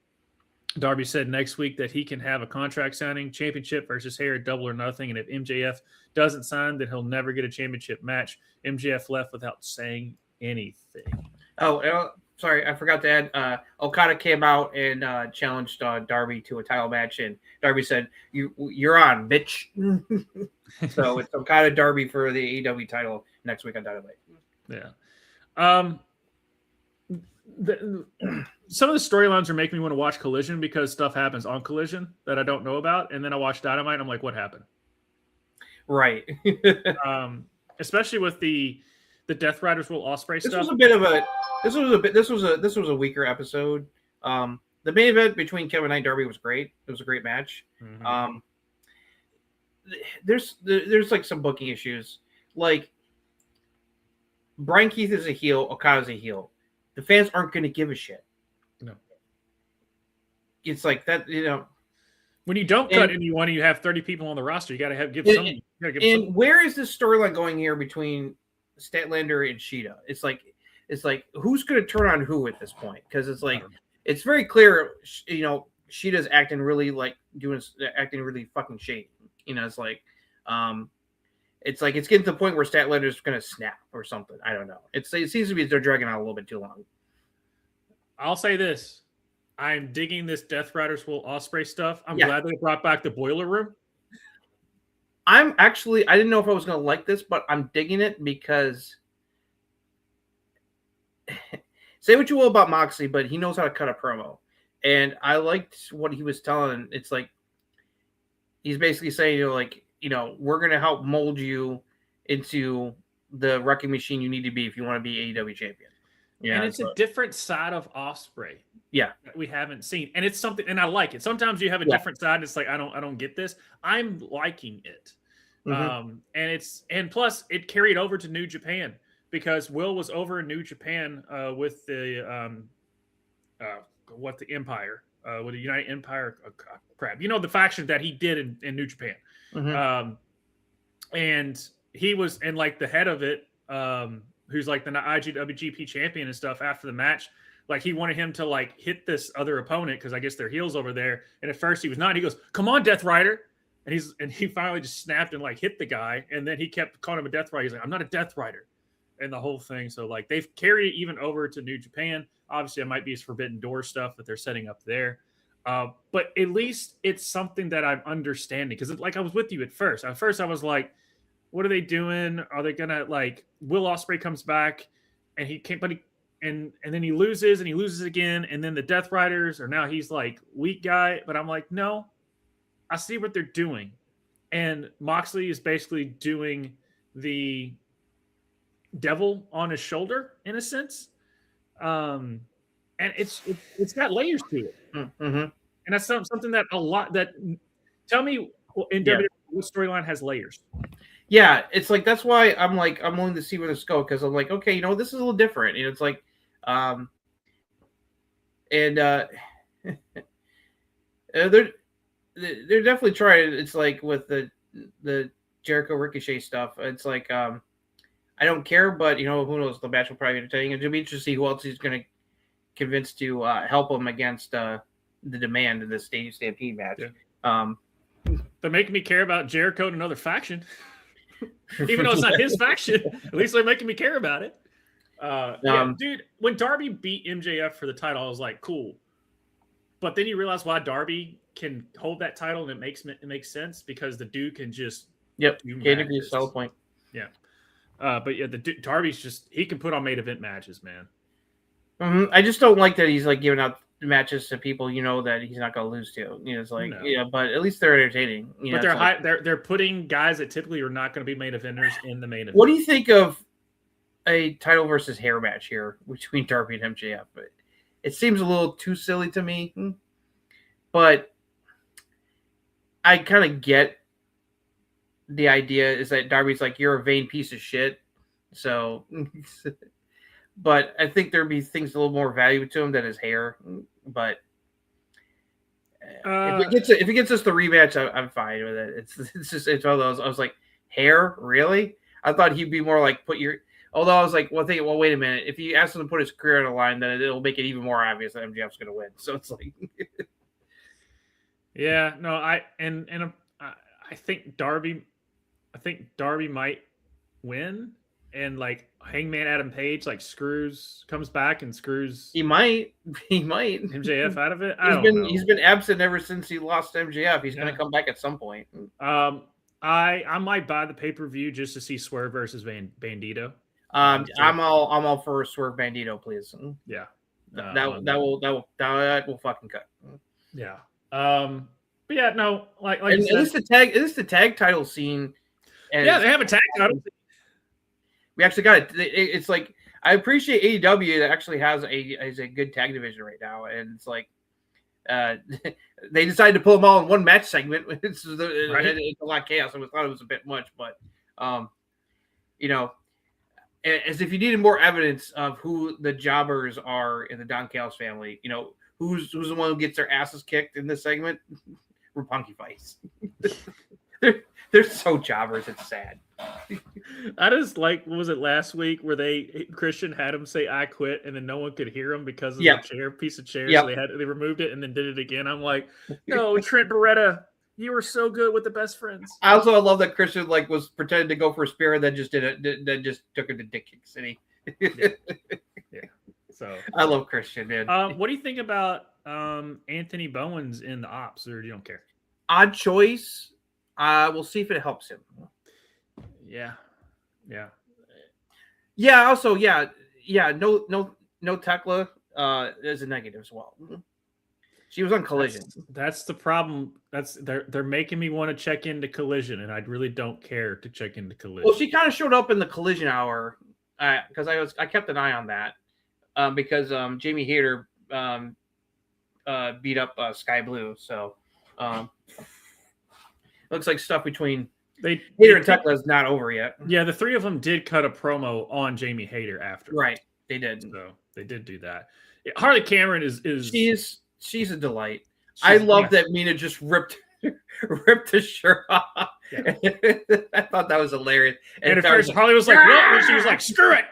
Darby said next week that he can have a contract signing, championship versus hair, double or nothing. And if MJF doesn't sign, then he'll never get a championship match. MJF left without saying anything. Oh, sorry, I forgot to add. Okada came out and challenged Darby to a title match, and Darby said, "You're on, bitch." So it's Okada Darby for the AEW title next week on Dynamite. Yeah. Some of the storylines are making me want to watch Collision because stuff happens on Collision that I don't know about, and then I watch Dynamite. And I'm like, what happened? Right. Especially with the Death Riders Will Ospreay stuff. This was a weaker episode. The main event between Kevin Knight and Darby was great. It was a great match. Mm-hmm. There's like some booking issues. Like Brian Keith is a heel, Okada's a heel. The fans aren't going to give a shit. No. It's like that, When you don't cut anyone and you have 30 people on the roster, you got to give some. Where is this storyline going here between Statlander and Shida? It's like who's going to turn on who at this point? Because it's very clear, Shida's acting really fucking shady. It's getting to the point where Statlander's going to snap or something. I don't know. It seems to be they're dragging out a little bit too long. I'll say this. I'm digging this Death Riders Will Ospreay stuff. I'm glad they brought back the Boiler Room. I didn't know if I was going to like this, but I'm digging it because say what you will about Moxley, but he knows how to cut a promo. And I liked what he was telling. It's like, he's basically saying, we're going to help mold you into the wrecking machine you need to be if you want to be AEW champion. Yeah, and it's a different side of Ospreay. Yeah, that we haven't seen, and it's something, and I like it. Sometimes you have a different side. It's like I don't get this. I'm liking it, and plus it carried over to New Japan because Will was over in New Japan with the the Empire, with the United Empire. The faction that he did in New Japan, and he was the head of it. Who's like the IWGP champion and stuff after the match. Like he wanted him to hit this other opponent because I guess they're heels over there. And at first he was not. He goes, "Come on, Death Rider," and he finally just snapped and hit the guy. And then he kept calling him a Death Rider. He's like, "I'm not a Death Rider," and the whole thing. So they've carried it even over to New Japan. Obviously, it might be his Forbidden Door stuff that they're setting up there. But at least it's something that I'm understanding because I was with you at first. At first I was like, what are they doing? Are they gonna Will Ospreay comes back and he can't, and then he loses and he loses again, and then the Death Riders are now he's weak guy. But I'm like, no, I see what they're doing, and Moxley is basically doing the devil on his shoulder in a sense, and it's got layers to it, and that's something that tell me in WWE what storyline has layers. Yeah, it's that's why I'm willing to see where this goes because I'm okay, this is a little different. And it's they're definitely trying. It's with the Jericho Ricochet stuff. It's I don't care, but who knows? The match will probably be entertaining. It'll be interesting to see who else he's going to convince to help him against the Demand in the Stadium Stampede match. Yeah. They're making me care about Jericho and another faction. Even though it's not his faction, at least they're making me care about it. Dude, when Darby beat MJF for the title, I was like, cool. But then you realize why Darby can hold that title, and it makes sense because the dude can just can't agree. Solid point. Yeah. But yeah, Darby's just, he can put on main event matches, man. Mm-hmm. I just don't like that he's like giving out matches to people that he's not going to lose to. It's like but at least they're entertaining. But they're putting guys that typically are not going to be main eventers in the main event. What do you think of a title versus hair match here between Darby and MJF? But it seems a little too silly to me, but I kind of get the idea is that Darby's like, you're a vain piece of shit. So, but I think there'd be things a little more value to him than his hair. But if it gets us the rematch, I'm fine with it. It's one of those. I was like, hair, really? I thought he'd be more like Although I was like, well, wait a minute. If you ask him to put his career on the line, then it'll make it even more obvious that MJF's going to win. So it's like, yeah, no, I think Darby might win, and like Hangman Adam Page comes back and screws. He might MJF out of it. He's been absent ever since he lost to MJF. He's going to come back at some point. I might buy the pay-per-view just to see Swerve versus Bandito. I'm all for Swerve Bandito, please. Yeah, that will fucking cut. Yeah. But yeah, no, like and is the tag title scene? And yeah, they have a tag title. We actually got it. It's like, I appreciate AEW that actually has a good tag division right now, and it's like they decided to pull them all in one match segment. It's a lot of chaos. I thought it was a bit much, but as if you needed more evidence of who the jobbers are in the Don Callis family, who's the one who gets their asses kicked in this segment? Roppongi Vice. They're so jobbers. It's sad. I just like, what was it last week where Christian had him say "I quit" and then no one could hear him because of the piece of chair. So they removed it and then did it again. I'm like, no, Trent Beretta, you were so good with the Best Friends. I love that Christian was pretending to go for a spear and then just then just took her to Dick Kick City. Yeah. So I love Christian, man. What do you think about Anthony Bowens in the Ops, or you don't care? Odd choice. We'll see if it helps him. Yeah. Also, no Tekla is a negative as well. She was on Collision. That's the problem. They're making me want to check into Collision, and I really don't care to check into Collision. Well, she kind of showed up in the Collision hour because I kept an eye on that because Jamie Hayter beat up Sky Blue, so looks like stuff between Hayter and Tekla is not over yet. Yeah, the three of them did cut a promo on Jamie Hayter after. Right, they did. So they did do that. Harley Cameron is she's a delight. I love that Mina just ripped the shirt off. Yeah. I thought that was hilarious. And at first Harley was like, "What?" And she was like, "Screw it."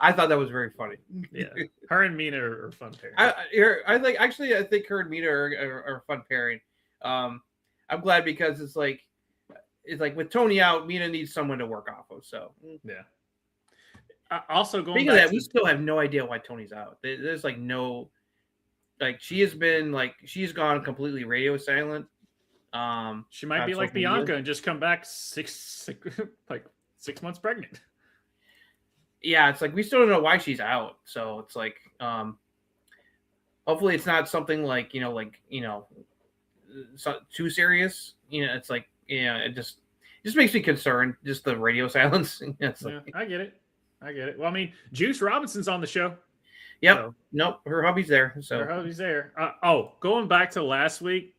I thought that was very funny. Yeah, her and Mina are fun pairing. I think her and Mina are a fun pairing. I'm glad because it's like with Tony out, Mina needs someone to work off of. So yeah. Also going speaking of that, we still have no idea why Tony's out. There's no. She's gone completely radio silent. She might be like Bianca and just come back 6 months pregnant. Yeah, it's like we still don't know why she's out. So it's like, hopefully it's not something too serious. It's like, it just makes me concerned. Just the radio silence. I get it. Well, I mean, Juice Robinson's on the show. Yep. So, nope. Her hubby's there. Going back to last week,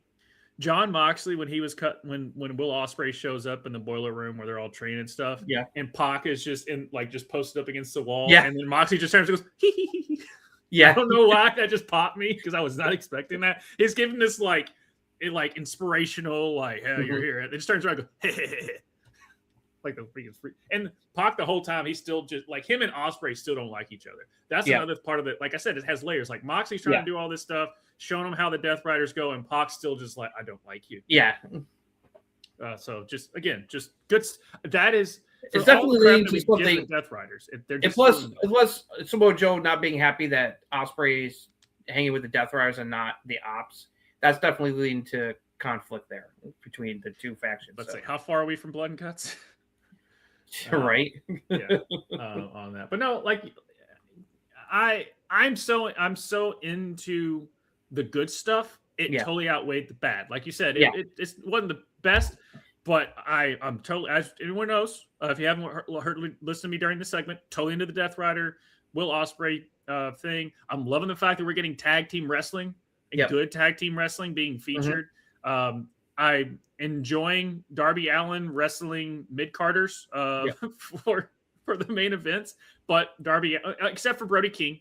John Moxley, when he was cut, when Will Ospreay shows up in the boiler room where they're all training and stuff. Yeah. And Pac is just just posted up against the wall. Yeah. And then Moxley just turns and goes, hee hee hee. Yeah. I don't know why that just popped me because I was not expecting that. He's giving this inspirational, hey, you're here. And it just turns around and goes, hey, hey, hey. Like the freaking free. And Pac the whole time, he's still just him and Ospreay still don't like each other. That's another part of it. Like I said, it has layers. Like Moxley's trying to do all this stuff, showing them how the Death Riders go, and Pac's still just I don't like you. Yeah. So just good. That is It's definitely leading to something. Death Riders. Plus Samoa Joe not being happy that Ospreay's hanging with the Death Riders and not the Ops. That's definitely leading to conflict there between the two factions. Let's say, how far are we from Blood and Guts? Right. On that, but no, like I'm so into the good stuff. It totally outweighed the bad. Like you said, it wasn't the best, but I'm totally, as anyone knows, if you haven't listened to me during the segment, totally into the Death Rider, Will Ospreay thing. I'm loving the fact that we're getting tag team wrestling, good tag team wrestling being featured. I'm enjoying Darby Allin wrestling mid-carders for the main events, but Darby, except for Brody King,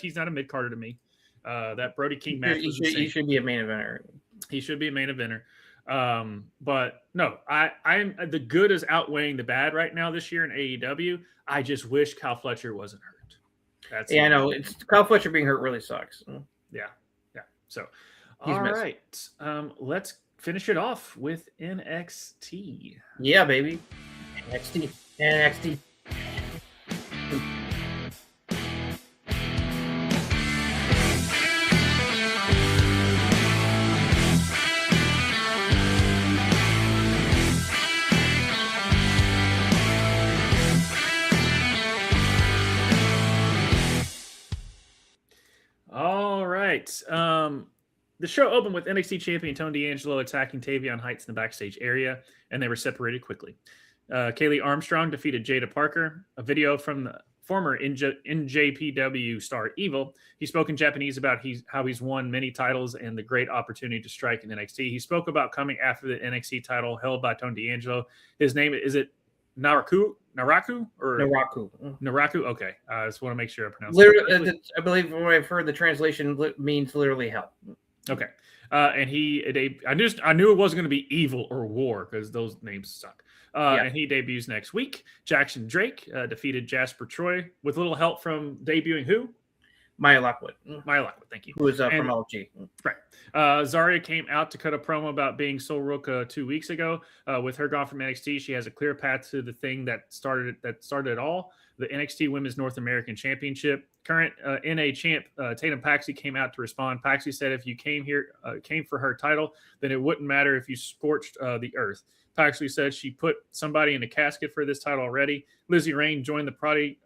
he's not a mid-carder to me. That Brody King match he should be a main eventer. He should be a main eventer. But no, I'm the good is outweighing the bad right now this year in AEW. I just wish Kyle Fletcher wasn't hurt. I know. It's Kyle Fletcher being hurt really sucks. Yeah. So, all right. Let's finish it off with NXT. Yeah, baby. NXT. All right. The show opened with NXT champion Tony D'Angelo attacking Tavion Heights in the backstage area, and they were separated quickly. Kaylee Armstrong defeated Jada Parker. A video from the former NJPW star Evil. He spoke in Japanese about how he's won many titles and the great opportunity to strike in NXT. He spoke about coming after the NXT title held by Tony D'Angelo. His name, is it Naraku? Naraku? Okay. I just want to make sure I pronounce it. I believe when I've heard the translation means literally hell. Okay. And I knew it wasn't going to be Evil or War because those names suck. And he debuts next week. Jackson Drake defeated Jasper Troy with a little help from debuting who? Maya Lockwood. Thank you. Who is from LG. Right. Zarya came out to cut a promo about being Sol Ruka 2 weeks ago. With her gone from NXT, she has a clear path to the thing that started it all, the NXT Women's North American Championship. Current NA champ Tatum Paxi came out to respond. Paxi said if you came for her title, then it wouldn't matter if you scorched the earth. Paxley said she put somebody in a casket for this title already. Lizzie Rain joined the party,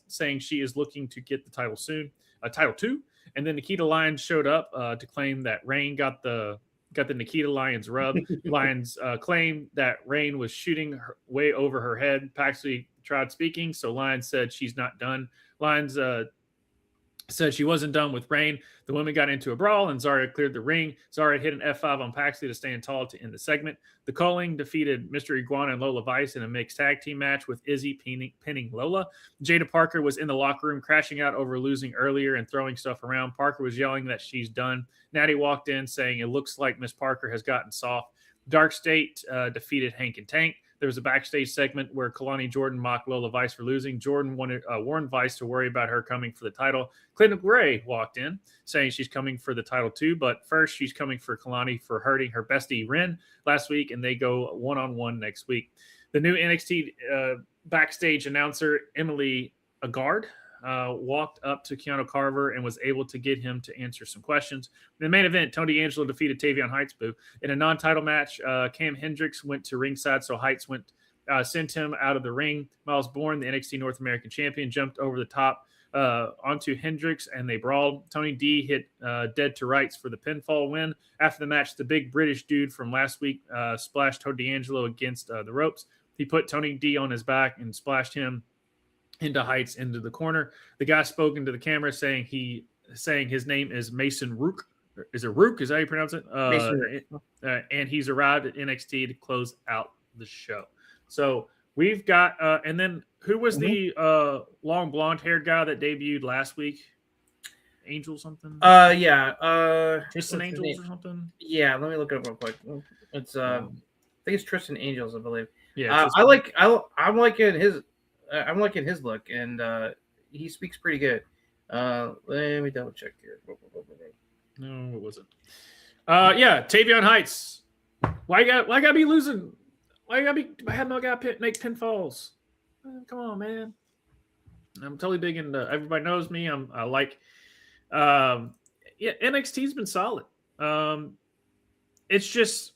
saying she is looking to get the title soon, title 2. And then Nikita Lyons showed up to claim that Rain got the Nikita Lyons rub. Lyons claimed that Rain was shooting way over her head. Paxley tried speaking, so Lyons said she's not done. Lyons said she wasn't done with Rain. The women got into a brawl, and Zarya cleared the ring. Zarya hit an F5 on Paxley to stand tall to end the segment. The Culling defeated Mr. Iguana and Lola Vice in a mixed tag team match with Izzy pinning Lola. Jada Parker was in the locker room crashing out over losing earlier and throwing stuff around. Parker was yelling that she's done. Natty walked in saying it looks like Miss Parker has gotten soft. Dark State defeated Hank and Tank. There was a backstage segment where Kalani Jordan mocked Lola Vice for losing. Jordan warned Vice to worry about her coming for the title. Clinton Gray walked in saying she's coming for the title too, but first she's coming for Kalani for hurting her bestie Ren last week, and they go one-on-one next week. The new NXT backstage announcer, Emily Agard, walked up to Keanu Carver and was able to get him to answer some questions. In the main event, Tony D'Angelo defeated Tavion Heights. In a non-title match, Cam Hendricks went to ringside, so Heights sent him out of the ring. Miles Bourne, the NXT North American champion, jumped over the top onto Hendricks, and they brawled. Tony D hit Dead to Rights for the pinfall win. After the match, the big British dude from last week splashed Tony D'Angelo against the ropes. He put Tony D on his back and splashed him into Heights into the corner. The guy spoke into the camera saying his name is Mason Rook. Is it Rook? Is that how you pronounce it? And he's arrived at NXT to close out the show. So we've got and then who was the long blonde haired guy that debuted last week? Angel something? Tristan Angels or something? Yeah, let me look it up real quick. It's I think it's Tristan Angels, I believe. Yeah. I'm liking his look, and he speaks pretty good. Let me double check here. No, it wasn't. Tavion Heights. Why got me losing Why you gotta be? I have no guy make pinfalls. Come on, man. I'm totally big into. Everybody knows me. I like. Yeah, NXT's been solid. It's just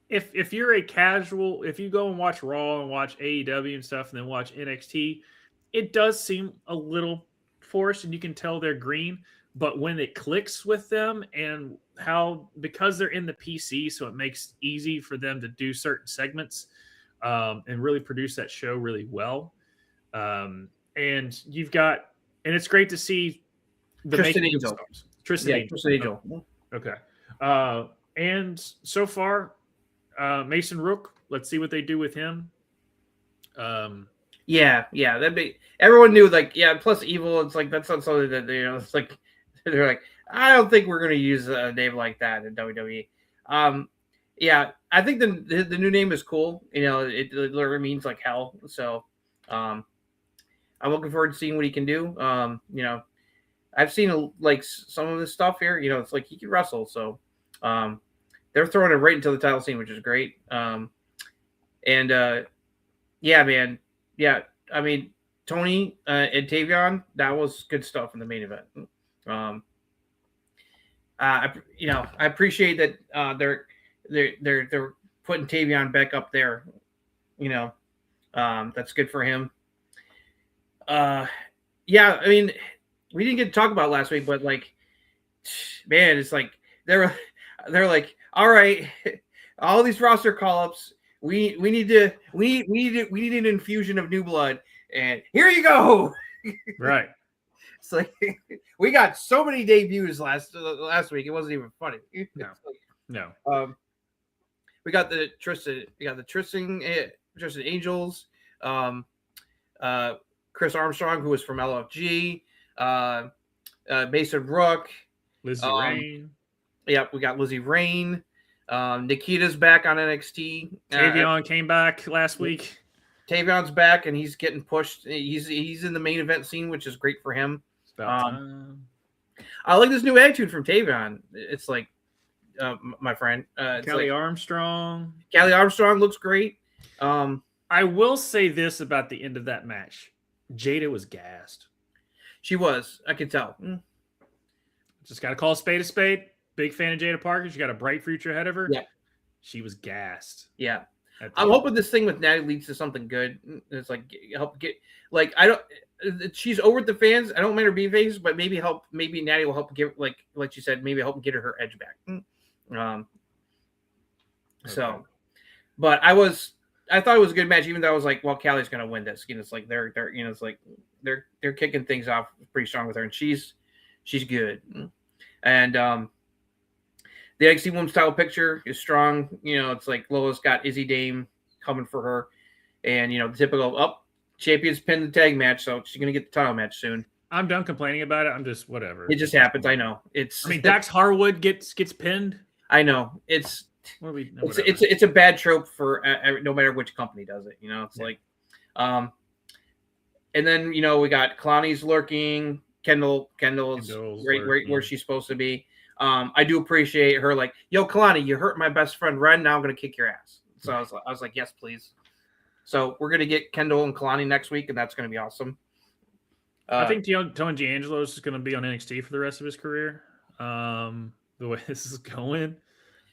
if you're a casual, if you go and watch Raw and watch AEW and stuff, and then watch NXT, it does seem a little forced, and you can tell they're green. But when it clicks with them, and how because they're in the PC, so it makes easy for them to do certain segments and really produce that show really well. And you've got, and it's great to see the Tristan making Angel. of stars. Tristan Yeah, Angel. Tristan Angel. Okay. And so far, Mason Rook, let's see what they do with him. Yeah, that'd be. Everyone knew, like, yeah. Plus, Evil. It's like that's not something that it's like they're like, I don't think we're gonna use a name like that in WWE. Yeah, I think the new name is cool. It literally means like hell. So, I'm looking forward to seeing what he can do. I've seen like some of this stuff here. It's like he can wrestle. So, they're throwing it right into the title scene, which is great. Yeah, man. Yeah, I mean, Tony and Tavion, that was good stuff in the main event. I appreciate that they're putting Tavion back up there. That's good for him. Yeah, I mean, we didn't get to talk about it last week, but like, man, it's like they're like, all right, all these roster call-ups. We need an infusion of new blood, and here you go. Right. It's like we got so many debuts last week. It wasn't even funny. No. We got the Tristan Angels. Chris Armstrong, who was from LFG. Mason Rook. Lizzie Rain. Yep, we got Lizzie Rain. Nikita's back on NXT. Tavion came back last week. Tavion's back, and he's getting pushed. He's in the main event scene, which is great for him. It's about time. I like this new attitude from Tavion. It's like, my friend, Kelly Armstrong. Kelly Armstrong looks great. I will say this about the end of that match: Jada was gassed. She was. I could tell. Just got to call a spade a spade. Big fan of Jada Parker. She got a bright future ahead of her. Yeah. She was gassed. Yeah. I'm hoping this thing with Natty leads to something good. It's like help get like she's over with the fans. I don't mind her being face, but maybe Natty will help give like you said, maybe help get her edge back. So, but I thought it was a good match, even though I was like, well, Callie's gonna win this. It's like they're it's like they're kicking things off pretty strong with her, and she's good. And the NXT Women's title picture is strong. It's like Lois got Izzy Dame coming for her. And, the typical, champions pin the tag match, so she's going to get the title match soon. I'm done complaining about it. I'm just, whatever. It just happens. I know. Dax Harwood gets pinned. I know. It's a bad trope for no matter which company does it. It's like, and then, we got Kalani's lurking. Kendall's right where she's supposed to be. I do appreciate her like, yo, Kalani, you hurt my best friend Ren. Now I'm going to kick your ass. So I was like, yes, please. So we're going to get Kendall and Kalani next week, and that's going to be awesome. I think Tony D'Angelo is going to be on NXT for the rest of his career. The way this is going,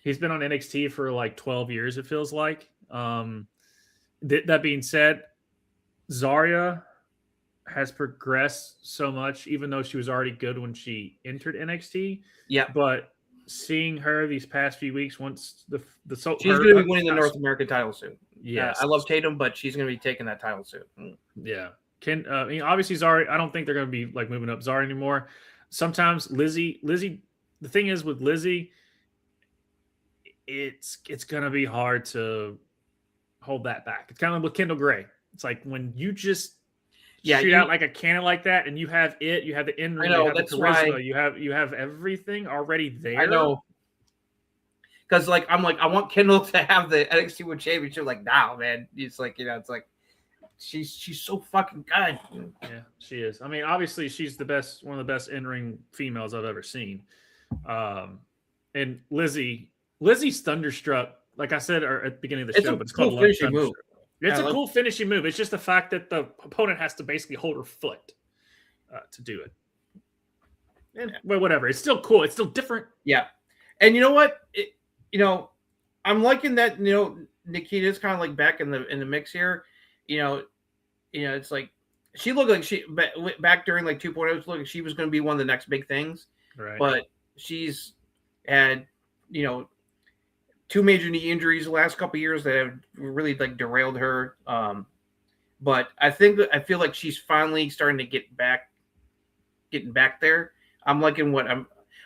he's been on NXT for like 12 years. It feels like. That being said, Zarya has progressed so much, even though she was already good when she entered NXT. Yeah. But seeing her these past few weeks, once she's going to be winning the North American title soon. Yes. I love Tatum, but she's going to be taking that title soon. Yeah. Obviously Zarya, I don't think they're going to be like moving up Zarya anymore. Sometimes Lizzie, the thing is with Lizzie, it's going to be hard to hold that back. It's kind of with Kendall Gray. It's like when you just shoot out like a cannon like that, and you have the in-ring, you have the charisma, you have everything already there. I know. Because I'm like, I want Kendall to have the NXT World Championship. Like, now, man, it's like, it's like she's so fucking good. Yeah, she is. I mean, obviously, she's one of the best in-ring females I've ever seen. And Lizzie's Thunderstruck like I said at the beginning of the It's show, a but it's cool called finishing move. It's a cool finishing move. It's just the fact that the opponent has to basically hold her foot to do it. And, well, whatever. It's still cool. It's still different. Yeah. And you know what? I'm liking that, Nikita's kind of like back in the mix here. It's like she looked like she back during like 2.0, it looked like she was going to be one of the next big things. Right. But she's had, 2 major knee injuries the last couple of years that have really like derailed her. But I feel like she's finally starting to getting back there. I'm liking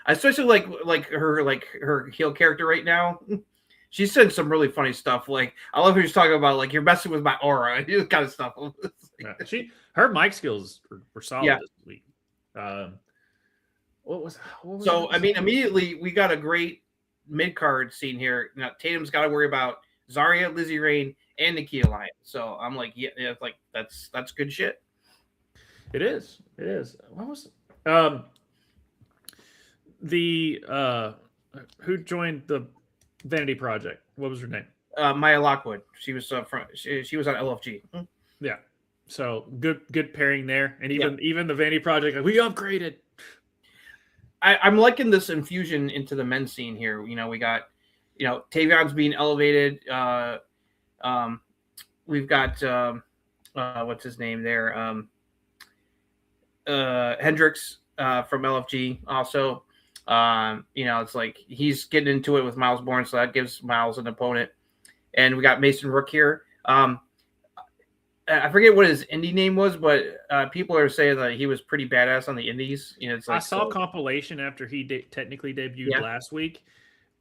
especially like her heel character right now. She said some really funny stuff. Like I love her just talking about like you're messing with my aura, this kind of stuff. Her mic skills were solid this week. What was so? I mean, immediately we got a great mid card scene here. Now Tatum's got to worry about Zarya, Lizzie Rain, and Nikita Lyons. So I'm like, yeah, it's like that's good shit. It is. What was the who joined the Vanity Project? What was her name? Maya Lockwood. She was she was on LFG. Yeah. So good pairing there, and even the Vanity Project, like, we upgraded. I'm liking this infusion into the men's scene here. We got, Tavion's being elevated. We've got what's his name there? Hendricks from LFG also. It's like he's getting into it with Miles Bourne, so that gives Miles an opponent. And we got Mason Rook here. I forget what his indie name was, but people are saying that he was pretty badass on the indies. It's like, I saw a compilation after he technically debuted last week.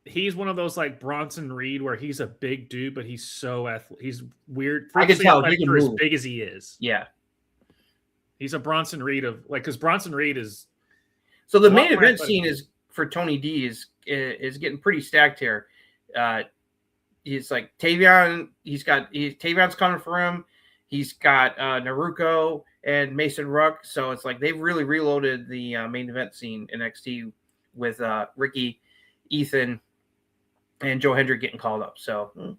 He's one of those like Bronson Reed, where he's a big dude, but he's so he's weird. I can tell he can move as big as he is. Yeah, he's a Bronson Reed because Bronson Reed is. So the main event scene is for Tony D is getting pretty stacked here. He's like Tavion. Tavion's coming for him. He's got Naruko and Mason Rook. So it's like they've really reloaded the main event scene in NXT with Ricky, Ethan, and Joe Hendrick getting called up. So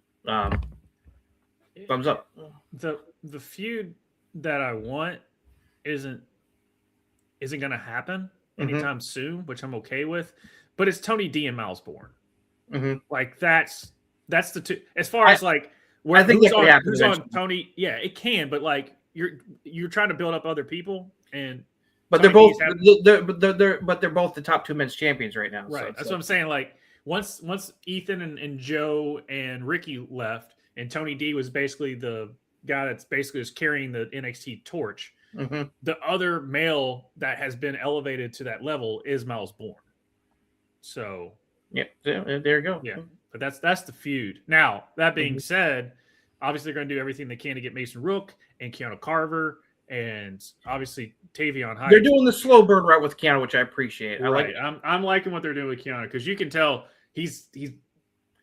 thumbs up. The feud that I want isn't going to happen anytime soon, which I'm okay with. But it's Tony D and Miles Bourne. Like that's the two. As far as like. I think who's on Tony? Yeah, it can, but like you're trying to build up other people, but they're both they're both the top 2 men's champions right now. Right, so that's what I'm saying. Like once Ethan and Joe and Ricky left, and Tony D was basically the guy that's basically just carrying the NXT torch. The other male that has been elevated to that level is Miles Bourne. So there you go. Yeah. But that's the feud. Now, that being said, obviously they're going to do everything they can to get Mason Rook and Keanu Carver and obviously Tavion Hyde. They're doing the slow burn route with Keanu, which I appreciate. Right. I'm liking what they're doing with Keanu because you can tell it's there.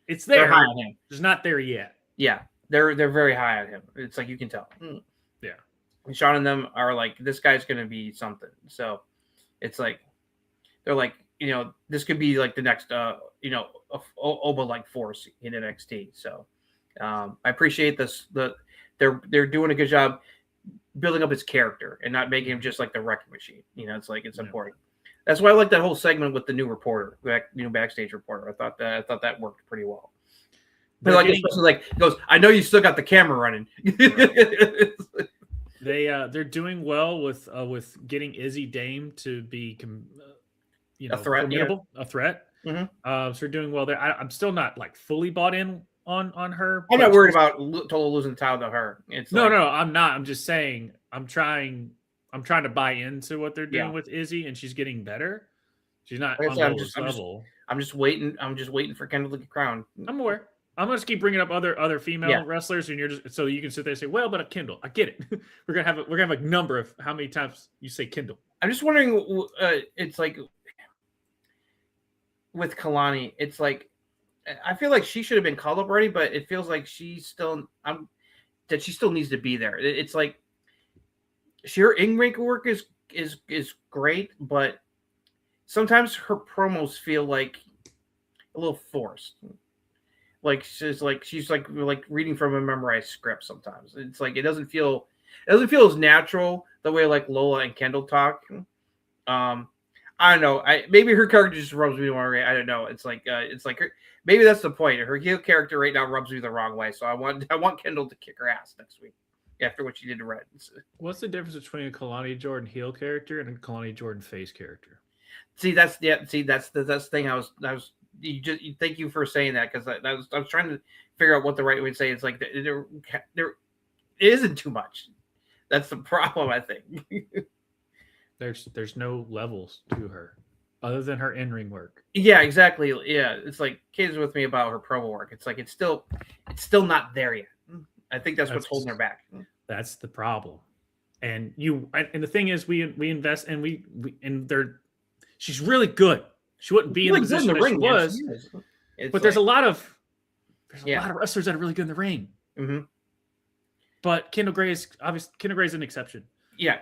They're high on him. It's not there yet. Yeah, they're very high on him. It's like you can tell. Yeah. And Sean and them are like, this guy's going to be something. So it's like they're like, this could be like the next Oba-like force in NXT. So I appreciate this. They're doing a good job building up his character and not making him just like the wrecking machine. It's like it's important. That's why I like that whole segment with the new reporter, backstage reporter. I thought that worked pretty well. But like especially like he goes, I know you still got the camera running. They're doing well with getting Izzy Dame to be a threat. A threat. So they're doing well there. I'm still not like fully bought in on her. I'm not worried about Tola losing the title to her. No, I'm not. I'm just saying I'm trying to buy into what they're doing with Izzy, and she's getting better. She's not on the lowest level. I'm just waiting for Kendall to get crowned. I'm aware. I'm gonna just keep bringing up other female wrestlers, and you're just so you can sit there and say, "Well, but Kendall, I get it." we're gonna have a number of how many times you say Kendall. I'm just wondering. It's like with Kalani, it's like I feel like she should have been called up already, but it feels like she still needs to be there. It's like her in-ring work is great, but sometimes her promos feel like a little forced. Like she's like reading from a memorized script sometimes. It's like it doesn't feel as natural the way like Lola and Kendall talk. I don't know. Maybe her character just rubs me the wrong way. I don't know. It's like maybe that's the point. Her heel character right now rubs me the wrong way. So I want Kendall to kick her ass next week after what she did to Red. What's the difference between a Kalani Jordan heel character and a Kalani Jordan face character? That's the thing. I was thank you for saying that, because I was trying to figure out what the right way to say it. It's like there isn't too much. That's the problem, I think. There's no levels to her other than her in-ring work. Yeah, exactly. Yeah, it's like Katie's with me about her promo work. It's like it's still not there yet. I think that's what's holding her back. That's the problem. And the thing is, we invest and we she's really good. She wouldn't be in the position that she was. But there's a lot of wrestlers that are really good in the ring. Mm-hmm. But Kendall Gray's an exception. Yeah.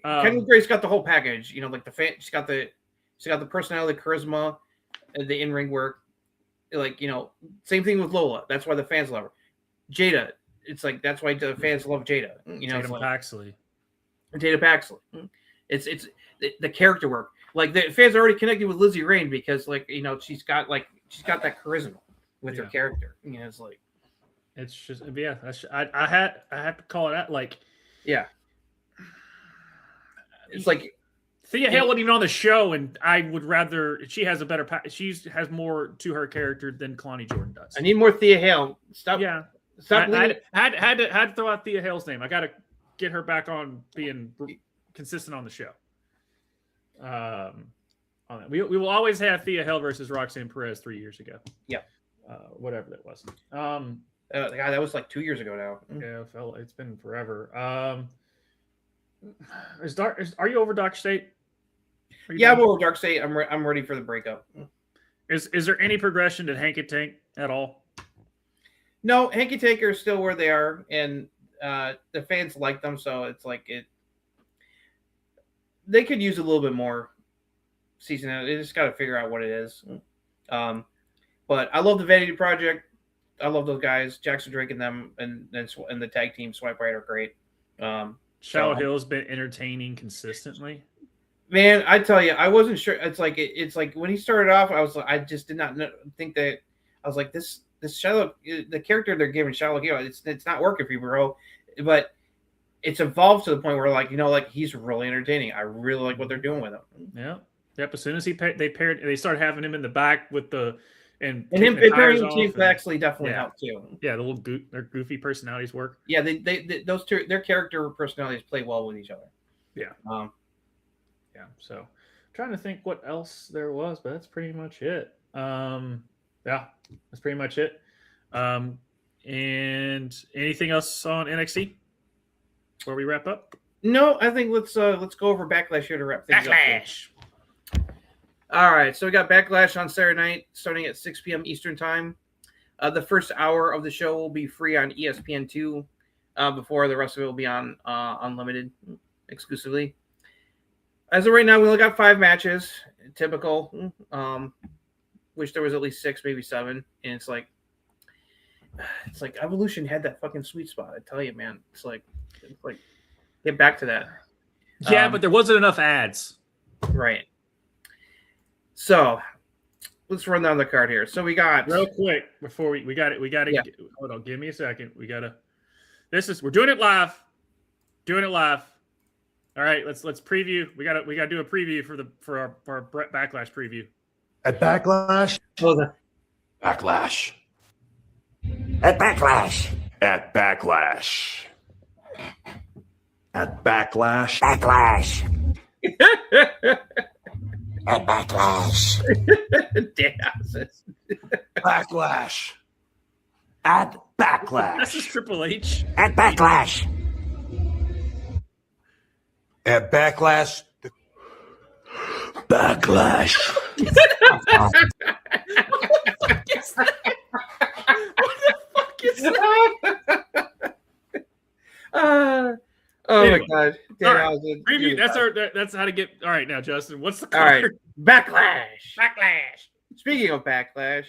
Kendall Gray's got the whole package, like the fan. She's got the personality, charisma, the in-ring work. Like, same thing with Lola. That's why the fans love her. Jada, it's like that's why the fans love Jada. Jada Paxley. Jada Paxley. It's the character work. Like the fans are already connected with Lizzie Rain because, like, she's got that charisma with her character. It's like it's just I had to call it out. Like, yeah. It's like Thea Hale wasn't even on the show, and I would rather she has a better. She has more to her character than Kalani Jordan does. I need more Thea Hale. Stop. Yeah. Stop. I had to throw out Thea Hale's name. I got to get her back on being consistent on the show. On that. We will always have Thea Hale versus Roxanne Perez 3 years ago. Yeah. Whatever that was. God, that was like 2 years ago now. Yeah, it's been forever. Are you over Dark State? I'm over Dark State. I'm ready for the breakup. Is there any progression to Hanky Tank at all? No, Hanky Tank are still where they are, and the fans like them, so it's like they could use a little bit more season. They just got to figure out what it is. But I love the Vanity Project. I love those guys, Jackson Drake and them, and the tag team Swipe Right are great. Shallow Hill's been entertaining consistently. Man, I tell you, I wasn't sure. It's like when he started off, I just did not think that. I was like, this Shallow, the character they're giving Shallow Hill, it's not working for you, bro. But it's evolved to the point where like he's really entertaining. I really like what they're doing with him. Yeah. Yep. As soon as they started having him in the back with the and him pairing with Chief Paxley definitely helped too. Yeah, their goofy personalities work. Yeah, they those two, their character personalities play well with each other. Yeah. Yeah. So I'm trying to think what else there was, but that's pretty much it. Yeah, that's pretty much it. And anything else on NXT before we wrap up? No, I think let's go over Backlash here to wrap things up. Backlash. All right, so we got Backlash on Saturday night, starting at 6 p.m. Eastern Time. The first hour of the show will be free on ESPN2 before the rest of it will be on Unlimited exclusively. As of right now, we only got 5 matches, typical. Wish there was at least 6, maybe 7. And it's like Evolution had that fucking sweet spot. I tell you, man. It's like get back to that. Yeah, but there wasn't enough ads. Right. So let's run down the card here. So we got real quick before we got it. Yeah. Hold on, give me a second. We're doing it live. All right, let's preview. We gotta do a preview for our Backlash preview. At Backlash. Backlash. At Backlash. At Backlash. At Backlash. Backlash. At Backlash. Backlash. At Backlash. This is Triple H. At Backlash. At Backlash. Backlash. What the fuck is that? Oh Anyway. my god. All right. Preview. That's how to get. All right, now Justin, what's the All card? right. Backlash. Backlash. Speaking of Backlash,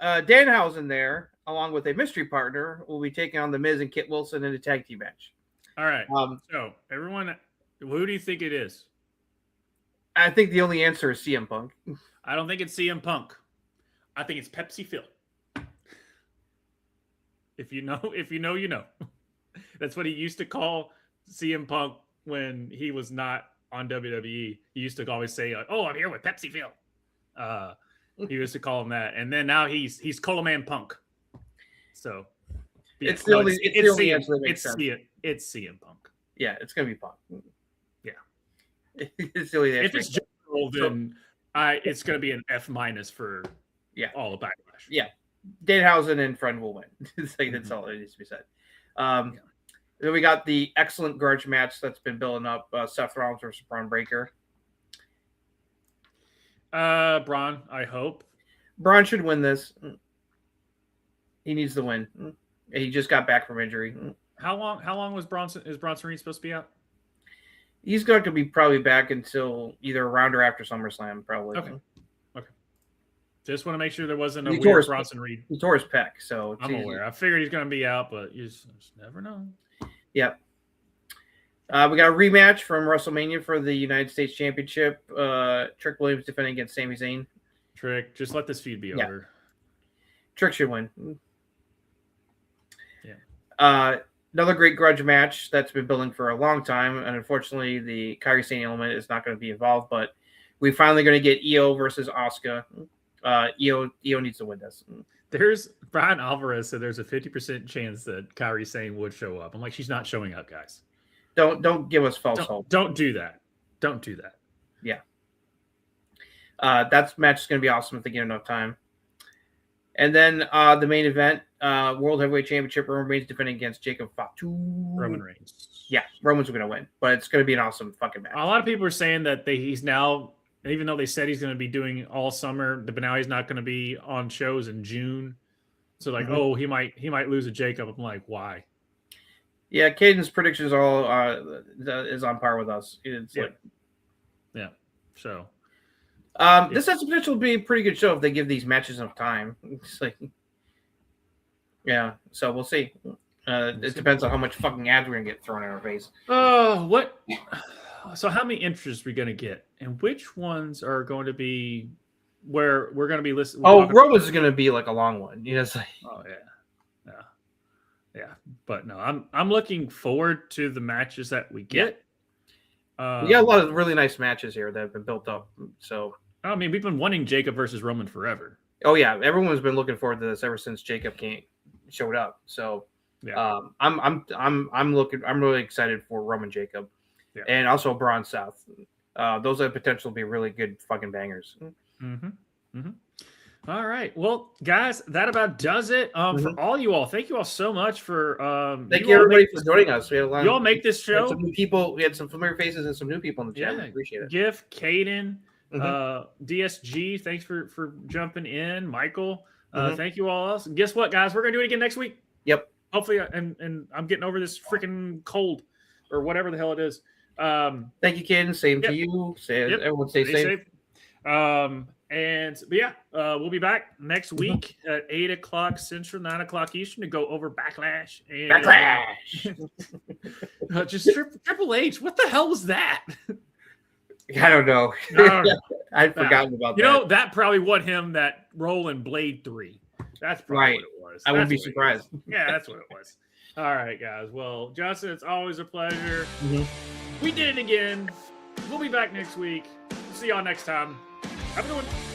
Danhausen there, along with a mystery partner, will be taking on The Miz and Kit Wilson in a tag team match. All right. Um, So everyone, who do you think it is? I think the only answer is CM Punk. I don't think it's CM Punk. I think it's Pepsi Phil. If you know, you know. That's what he used to call CM Punk when he was not on WWE. He used to always say, "Oh, I'm here with Pepsi Phil." He used to call him that, and then now he's Cola Man Punk. So It's the only answer that makes sense. It's CM Punk. Yeah, it's gonna be Punk. Yeah. It's the only answer. If it's general, then it's going to be an F- for all of Backlash. Yeah, Danhausen and Friend will win. That's all that needs to be said. Then we got the excellent grudge match that's been building up. Seth Rollins versus Braun Breaker. Braun, I hope. Braun should win this. He needs to win. He just got back from injury. How long was Bronson Reed supposed to be out? He's going to be probably back until either around or after SummerSlam, probably. Okay. Just want to make sure there wasn't a He weird Bronson Reed. He tore his pec, so I'm aware. I figured he's going to be out, but you just never know. Yep. We got a rematch from WrestleMania for the United States Championship. Trick Williams defending against Sami Zayn. Trick, just let this feud be over. Trick should win. Yeah. Another great grudge match that's been building for a long time, and unfortunately, the Kairi Sane element is not going to be involved. But we're finally going to get Io versus Asuka. Io needs to win this. There's Brian Alvarez said there's a 50% chance that Kairi Sane would show up. I'm like, she's not showing up, guys. Don't give us false hope. Don't do that. Don't do that. Yeah. That match is going to be awesome if they get enough time. And then the main event, World Heavyweight Championship, Roman Reigns defending against Jacob Fatu. Roman Reigns. Yeah, Roman's going to win, but it's going to be an awesome fucking match. A lot of people are saying that he's now, even though they said he's going to be doing all summer, but now he's not going to be on shows in June. So oh, he might lose to Jacob. I'm like, why? Yeah, Caden's predictions all is on par with us. It's yeah. So this has the potential to be a pretty good show if they give these matches enough time. It's so we'll see. It depends on how much fucking ads we're gonna get thrown in our face. What? So how many entries are we gonna get, and which ones are going to be where we're gonna be listening? Roman's is gonna be like a long one. It's like, oh yeah. But no, I'm looking forward to the matches that we get. We got a lot of really nice matches here that have been built up. So I mean, we've been wanting Jacob versus Roman forever. Oh yeah, everyone's been looking forward to this ever since Jacob showed up. So I'm really excited for Roman Jacob, and also Braun South. Those have potential to be really good fucking bangers. All right, well, guys, that about does it. For all you all, thank you all so much for. Thank you everybody for joining us. We had a lot. You all make this show. Some new people. We had some familiar faces and some new people in the chat. I appreciate it. Giff, Caden, DSG, thanks for jumping in. Michael, thank you all else. And guess what, guys? We're gonna do it again next week. Yep. Hopefully, and I'm getting over this freaking cold or whatever the hell it is. Thank you, Caden. Same to you. Everyone stay safe. We'll be back next week at 8:00 Central, 9:00 Eastern to go over Backlash. Just Triple H. What the hell was that? I don't know. I'd forgotten about that. You know, that probably won him that role in Blade 3. That's probably what it was. I wouldn't be surprised. Yeah, that's what it was. All right, guys. Well, Justin, it's always a pleasure. We did it again. We'll be back next week. See y'all next time. Have a good one.